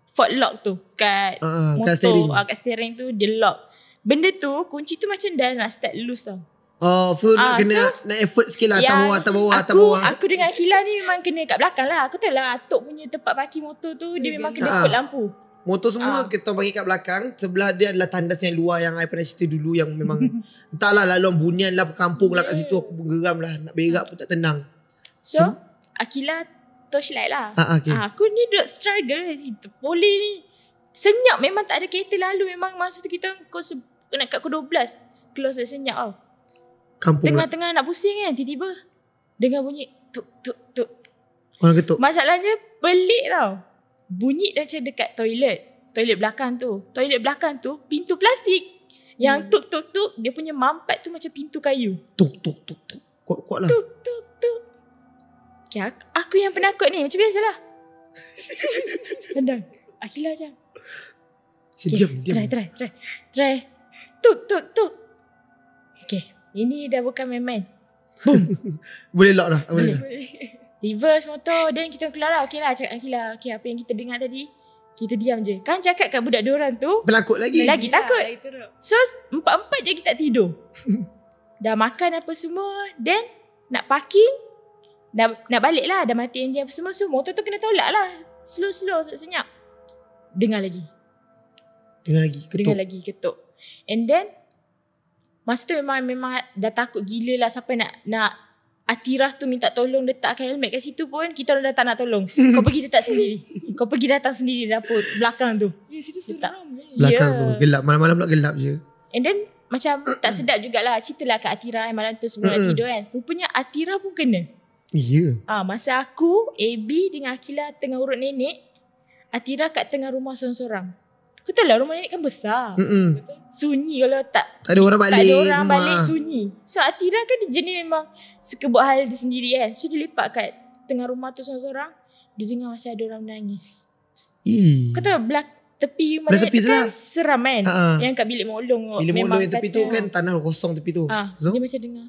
Ford lock tu kat motor, kat steering tu dia lock. Benda tu, kunci tu macam dah nak start loose tau. Kena nak effort sikit lah. Atas bawah. Aku dengan Akila ni memang kena kat belakang lah. Aku tahu lah Atuk punya tempat parking motor tu, dia memang kena ikut lampu. Motor semua kita bagi kat belakang. Sebelah dia adalah tandas yang luar yang I pernah cerita dulu, yang memang entahlah laluan bunian lah, kampung lah kat situ. Aku geram lah, nak berak pun tak tenang. So Akila torchlight lah. Okay. Aku ni duk struggle boleh ni. Senyap, memang tak ada kereta lalu. Memang masa tu kita nak kat pukul 12 close senyap tau. Kampung tengah-tengah nak pusing kan, tiba-tiba dengar bunyi tuk tuk tuk. Orang ketuk. Masalahnya pelik tau. Bunyi macam dekat toilet belakang tu. Toilet belakang tu pintu plastik. Yang tuk tuk tuk, dia punya mampat tu macam pintu kayu. Tuk tuk tuk tuk. Kuat-kuat lah. Tuk tuk tuk. Okay, aku yang penakut ni, macam biasalah. Tendang. Akila macam. Diam. Try. Tuk tuk tuk. Okay, ini dah bukan main-main. Boom. Boleh lock dah. Boleh. Reverse motor. Then kita keluar lah. Okay lah, cakap Akila. Okay, apa yang kita dengar tadi, kita diam je. Kan cakap kat budak diorang tu, berlakut lagi takut. So 4-4 je kita tak tidur. Dah makan apa semua, then nak parking, nak balik lah. Dah mati enjin apa semua. So motor tu kena tolak lah. Slow senyap. Dengar lagi ketuk. And then masa tu memang dah takut gila lah. Sampai nak Atirah tu minta tolong letakkan helmet kat situ pun, kita orang dah tak nak tolong. Kau pergi letak sendiri. Kau pergi datang sendiri dapur belakang tu. Situ seram. Belakang tu gelap. Malam-malam pula gelap je. And then macam tak sedap jugalah. Ceritalah kat Atirah malam tu sebelum nak tidur kan. Rupanya Atirah pun kena. Ya. Masa aku, AB dengan Akila tengah urut nenek, Atirah kat tengah rumah seorang-seorang. Kau tahu lah rumah nenek kan besar. Sunyi kalau tak ada orang balik. Tak ada orang balik, sunyi. So Atirah kan dia jenis memang suka buat hal dia sendiri kan. So dia lepak kat tengah rumah tu seorang-seorang. Dia dengar macam ada orang menangis. Kau tahu tepi rumah nenek tu kan seram kan. Yang kat bilik molong. Bilik molong yang tepi tu kan tanah kosong tepi tu. So dia macam dengar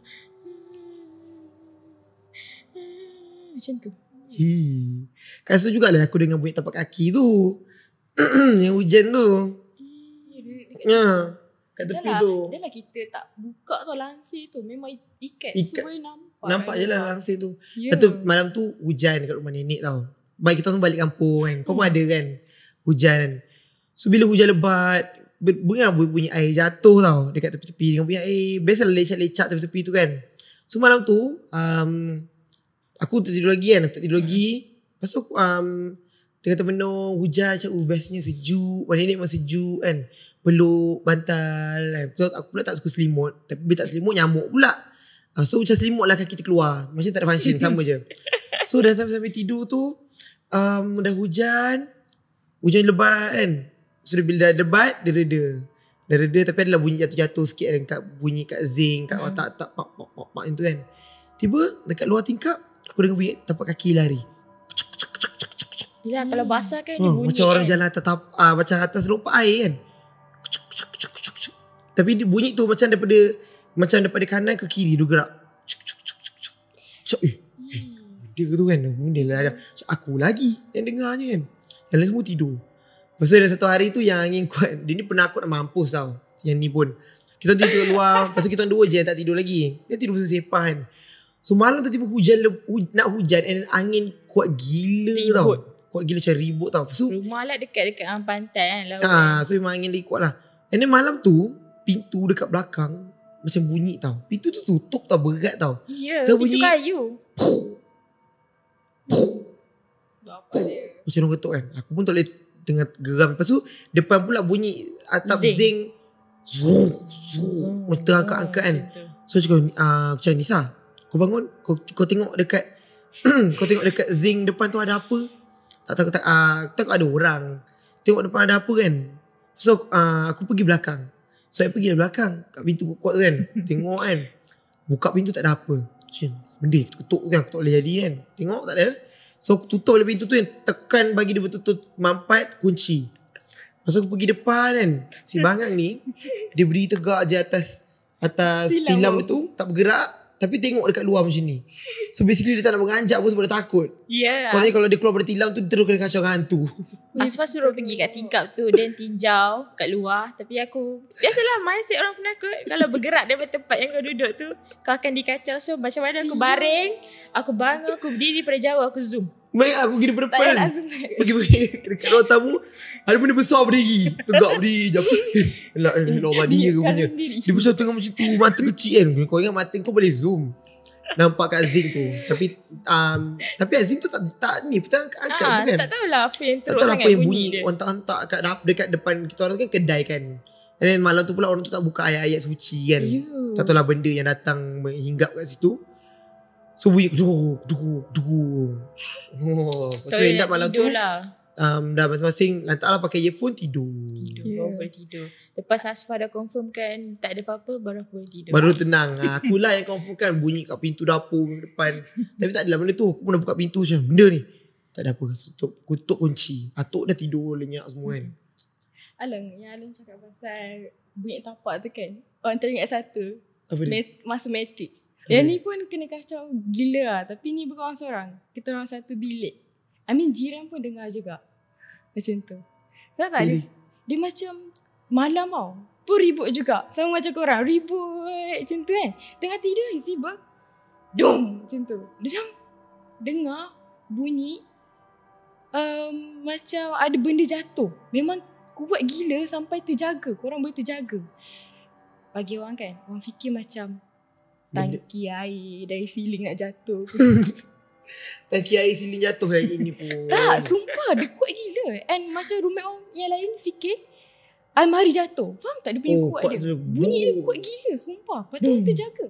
macam tu. Rasa jugalah aku dengar bunyi tapak kaki tu. Yang hujan tu. Kat tepi tu. Dah lah kita tak buka tau langsir tu. Memang ikat. Supaya nampak je lah langsir tu. Lepas tu malam tu hujan dekat rumah nenek tau. Baik kita tu balik kampung kan. Kau pun ada kan hujan kan. So bila hujan lebat, bunyi air jatuh tau dekat tepi-tepi. Dengan bunyi air, biasalah lecak-lecak tepi-tepi tu kan. So malam tu aku tak tidur lagi kan. Lepas tu aku tengah termenung hujan macam bestnya sejuk. Mana nenek memang sejuk kan. Peluk, bantal kan. Aku pula tak suka selimut. Tapi bila tak selimut nyamuk pula. So macam selimut lah kaki terkeluar. Macam tak ada function. Sama je. So dah sampai tidur tu dah hujan. Hujan lebat kan. So bila dah lebat dia reda. Dah reda tapi adalah bunyi jatuh-jatuh sikit kan. Kat bunyi kat zinc, kat otak pak itu kan. Tiba dekat luar tingkap aku dengar bunyi tapak kaki lari. Yelah kalau basah kan dia bunyi macam orang kan. jalan atas macam atas lompat air kan. Tapi dia bunyi tu macam daripada kanan ke kiri dia gerak. Dia tu kan. Dia lah ada. Aku lagi yang dengar je kan. Yang lain semua tidur. Lepas tu ada satu hari tu yang angin kuat. Dia ni penakut nak mampus tau. Yang ni pun. Kita tidur kat luar. Lepas tu kita dua je yang tak tidur lagi. Dia tidur bersepah kan. So malam tu tiba hujan, nak hujan, and angin kuat gila tau. Kuat gila macam ribut tau. So rumah lah dekat-dekat dengan pantai kan. So memang angin lagi kuat lah. And then malam tu pintu dekat belakang macam bunyi tau. Pintu tu tutup tau, berat tau. Ya, pintu kayu. Apa dia? Macam orang ketuk kan. Aku pun tak boleh tengah geram. Lepas tu depan pula bunyi atap zinc. Macam terangkat-angkat kan. So cakap macam Nisa, kau bangun, kau tengok dekat kau tengok dekat zinc depan tu ada apa? Tak tahu ada orang. Tengok depan ada apa kan. So aku pergi belakang. So saya pergi belakang kat pintu kuat tu kan. Tengok kan. Buka pintu tak ada apa. Benda ketuk kan, aku tak boleh jadi kan. Tengok tak ada. So aku tutup le pintu tu, yang tekan bagi dia betul-betul mampat, kunci. Lepas aku pergi depan kan. Si Bangang ni dia berdiri tegak je atas tilam dia tu, tak bergerak. Tapi tengok dekat luar macam ni. So basically dia tak nak beranjak pun sebab dia takut. Kalau dia keluar dari tilam tu, dia terus kena kacau dengan hantu. Asfar suruh pergi kat tingkap tu, dan tinjau kat luar. Tapi aku, biasalah mindset orang penakut. Kalau bergerak daripada tempat yang kau duduk tu, kau akan dikacau. So macam mana aku baring, aku bangun, aku berdiri pada jauh, aku zoom. Baik, aku pergi depan depan. Pergi dekat ruang tamu, ada benda besar berdiri. Tegak berdiri je. Nak dia ke punya. Dia besar tengah macam tu, mata kecil kan. Kau ingat mata kau boleh zoom nampak kat zinc tu. Tapi zinc tu tak ni, kita angkat bukan. Tak tahulah apa yang teruk sangat bunyi. Tak tahu apa yang bunyi dia. Ontak-ontak dekat depan kita orang kan, kedai kan. And then malam tu pula orang tu tak buka ayat-ayat suci kan. Tak tahulah benda yang datang menghinggap kat situ. So bunyi duk. So end up malam tu dah masing-masing lantaklah pakai earphone, tidur. Baru boleh tidur. Lepas Asfar dah confirm kan tak ada apa-apa, baru aku boleh tidur. Baru tenang. Akulah yang confirm kan, bunyi kat pintu dapur depan. Tapi tak adalah benda tu. Aku pun dah buka pintu macam, benda ni tak ada apa. Kutuk kunci. Atuk dah tidur lenyak semua kan. Yang Alang cakap pasal bunyi tapak tu kan, orang teringat satu. Apa dia? Masa Matrix. Yang ni pun kena kacau gila lah. Tapi ni bukan orang seorang. Kita orang satu bilik. Jiran pun dengar juga. Macam tu. Tak dia macam malam tau. Pun ribut juga. Sama macam korang. Ribut macam tu kan. Tengah tidur tiba. Dum. Macam tu. Dia macam dengar bunyi. Macam ada benda jatuh. Memang kuat gila sampai terjaga. Korang boleh terjaga. Bagi orang kan. Orang fikir macam tangki air dari siling nak jatuh. Tangki air siling jatuh hari ini pun. Tak, sumpah dia kuat gila. And macam roommate orang yang lain fikir almari jatuh. Faham tak dia punya kuat dia? Bunyi dia kuat gila, sumpah. Lepas tu terjaga.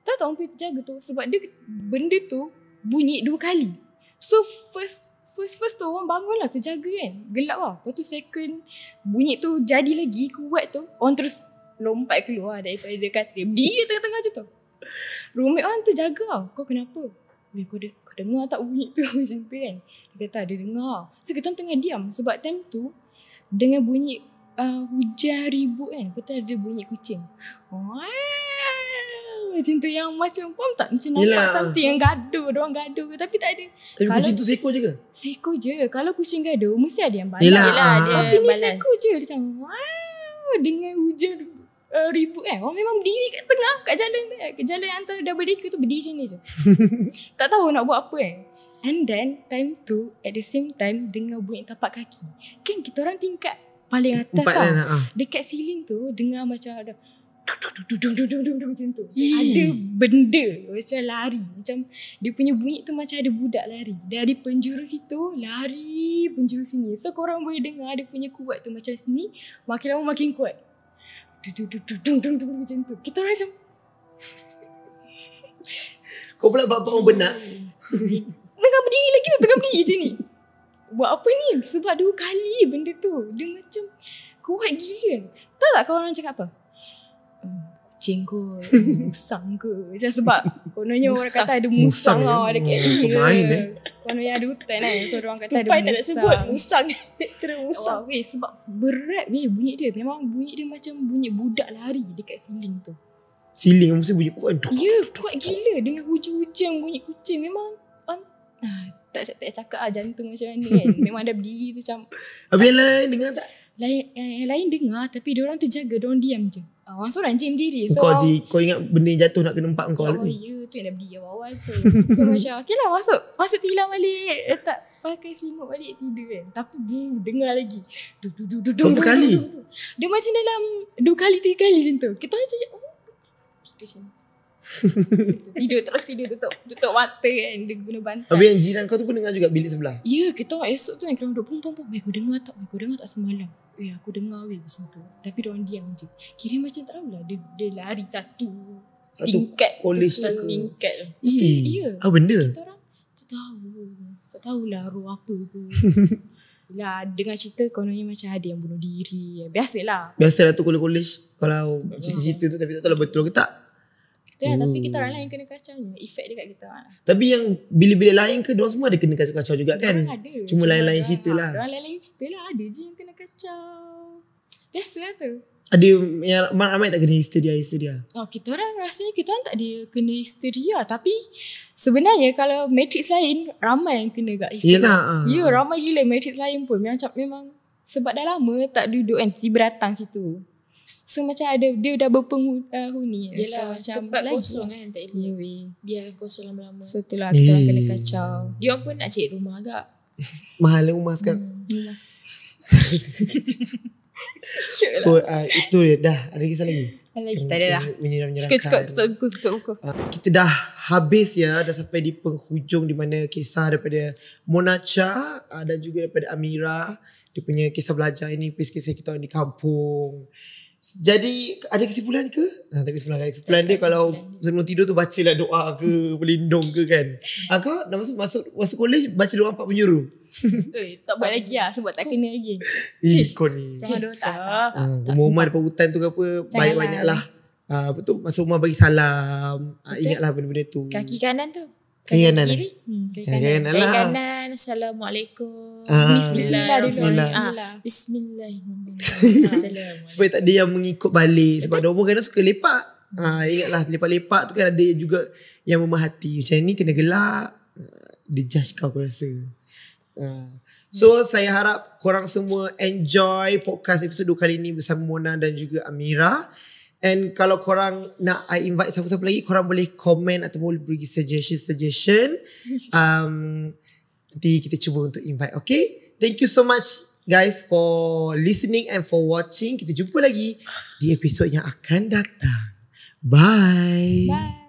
Tahu tak orang pergi terjaga tu? Sebab dia benda tu bunyi 2 kali. So first tu orang bangun lah, terjaga kan. Gelap lah. Lepas tu second bunyi tu jadi lagi kuat tu, orang terus lompat keluar daripada katil. Dia tengah-tengah je tu. Roommate orang terjaga lah. Kau kenapa? Kau dengar tak bunyi tu macam tu kan? Dia kata ada dengar. So kita tengah diam sebab time tu dengan bunyi hujan ribut kan. Betul ada bunyi kucing. Macam tu yang macam faham tak? Macam nampak something yang gaduh. Diorang gaduh. Tapi tak ada. Tapi kucing tu seko je ke? Seko je. Kalau kucing gaduh mesti ada yang balas. Yelah, tapi ni seko je. Dia macam dengan hujan ribut kan. Orang memang berdiri kat tengah, kat jalan tu kan. Kat jalan antara double decker tu berdiri macam ni je. Tak tahu nak buat apa kan. And then time tu at the same time dengar bunyi tapak kaki. Kan kita orang tingkat paling atas lah. Dekat ceiling tu dengar macam ada macam tu. Ada benda macam lari. Macam dia punya bunyi tu macam ada budak lari. Dari penjuru situ lari penjuru sini. So korang boleh dengar dia punya kuat tu macam sini. Makin lama makin kuat. Macam tu. Kita orang macam kau pula bapak orang benak. Tengah berdiri lagi tu. Tengah berdiri macam ni. Buat apa ni? Sebab 2 kali benda tu. Dia macam kuat gila. Tahu tak kawan orang cakap apa? Kucing ke? Musang ke? Macam sebab kononnya orang kata ada musang tau. Ada kat dia. Kononnya ada hutan kan. So orang kata ada musang. Tupai tak nak sebut musang. Terus musang. Sebab berat bunyi dia. Memang bunyi dia macam bunyi budak lari dekat siling tu. Siling mesti bunyi kuat. Ya, kuat gila. Dengan hujan-hujan bunyi kucing. Memang tak cakap lah jantung macam mana kan. Memang dah berdiri tu macam. Habis yang lain dengar tak? Yang lain dengar tapi diorang terjaga. Diorang diam je. Orang seorang je berdiri. So, kau ingat benda yang jatuh nak kena empat kau lagi? Ya, tu yang dah beli awal-awal tu. So macam okay lah masuk tilam balik, letak pakai selimut balik tidur kan. Tapi dengar lagi berapa kali? Dia macam dalam 2 kali 3 kali macam tu. Kita macam tidur terus tutup mata kan, dia guna bantal. Habis yang jiran kau tu pun dengar juga bilik sebelah? Ya, kita esok tu yang kena duduk pum. Kau dengar tak semalam? Aku dengar macam tu. Tapi diorang diam je. Kira macam tak tahulah, dia lari satu tingkat college satu ke? tingkat. Ya. Apa benda? Kita orang tak tahulah roh apa tu. Lah dengar cerita kononnya macam ada yang bunuh diri. Biasalah tu college kalau cerita tu, tapi tak tahu lah betul ke tak. Tapi kita orang lain kena kacaunya. Efek dekat kita. Tapi yang bilik-bilik lain ke, diorang semua ada kena kacau juga kan? Ada. Cuma lain-lain cerita lah. Diorang lain-lain cerita lah. Ada je yang kena kacau. Biasa lah tu. Ada yang ramai tak kena histeria? Kita orang rasanya kita orang tak ada kena histeria. Tapi sebenarnya kalau matrix lain, ramai yang kena kat histeria. Ya, ramai gila matrix lain pun. Memang sebab dah lama tak duduk kan, tiba datang situ. So macam ada, dia dah berpenghuni. Yelah, so, macam tempat kosong kan, tak elok. Biar kosong lama-lama. So itulah kita orang kena kacau. Dia pun nak cari rumah agak. Mahal rumah sekarang. So itu dia. Dah ada kisah lagi? Kita ada dah. Cukup tutup buku. Kita dah habis ya. Dah sampai di penghujung, di mana kisah daripada Monacha dan juga daripada Amira. Dia punya kisah belajar ini, kisah kita di kampung. Jadi ada kesimpulan ke? Tak ada kesimpulan. Kesimpulan dia kalau sebelum tidur tu bacalah doa ke, berlindung ke kan. Kau dah masuk college baca doa 4 penjuru. Tak buat lagi lah sebab tak kena lagi. Kau ni. Jangan doa tak. Rumah depan hutan tu ke apa, baik-banyak lah. Betul, masuk rumah bagi salam. Ingatlah benda-benda tu. Kaki kanan tu. Kaki kanan. Kiri. Kaki kanan. Assalamualaikum. Bismillahirrahmanirrahim. Bismillahirrahmanirrahim. Supaya tak ada yang mengikut balik. Sebab dia orang kadang suka lepak. Ingatlah lepak-lepak tu kan ada juga yang memerhati. Macam ni kena gelak. Dia judge kau rasa. So saya harap korang semua enjoy podcast episode 2 kali ni bersama Mona dan juga Amira. And kalau korang nak I invite siapa-siapa lagi, korang boleh komen atau boleh bagi suggestion. Nanti kita cuba untuk invite. Okay, thank you so much guys for listening and for watching. Kita jumpa lagi di episod yang akan datang. Bye.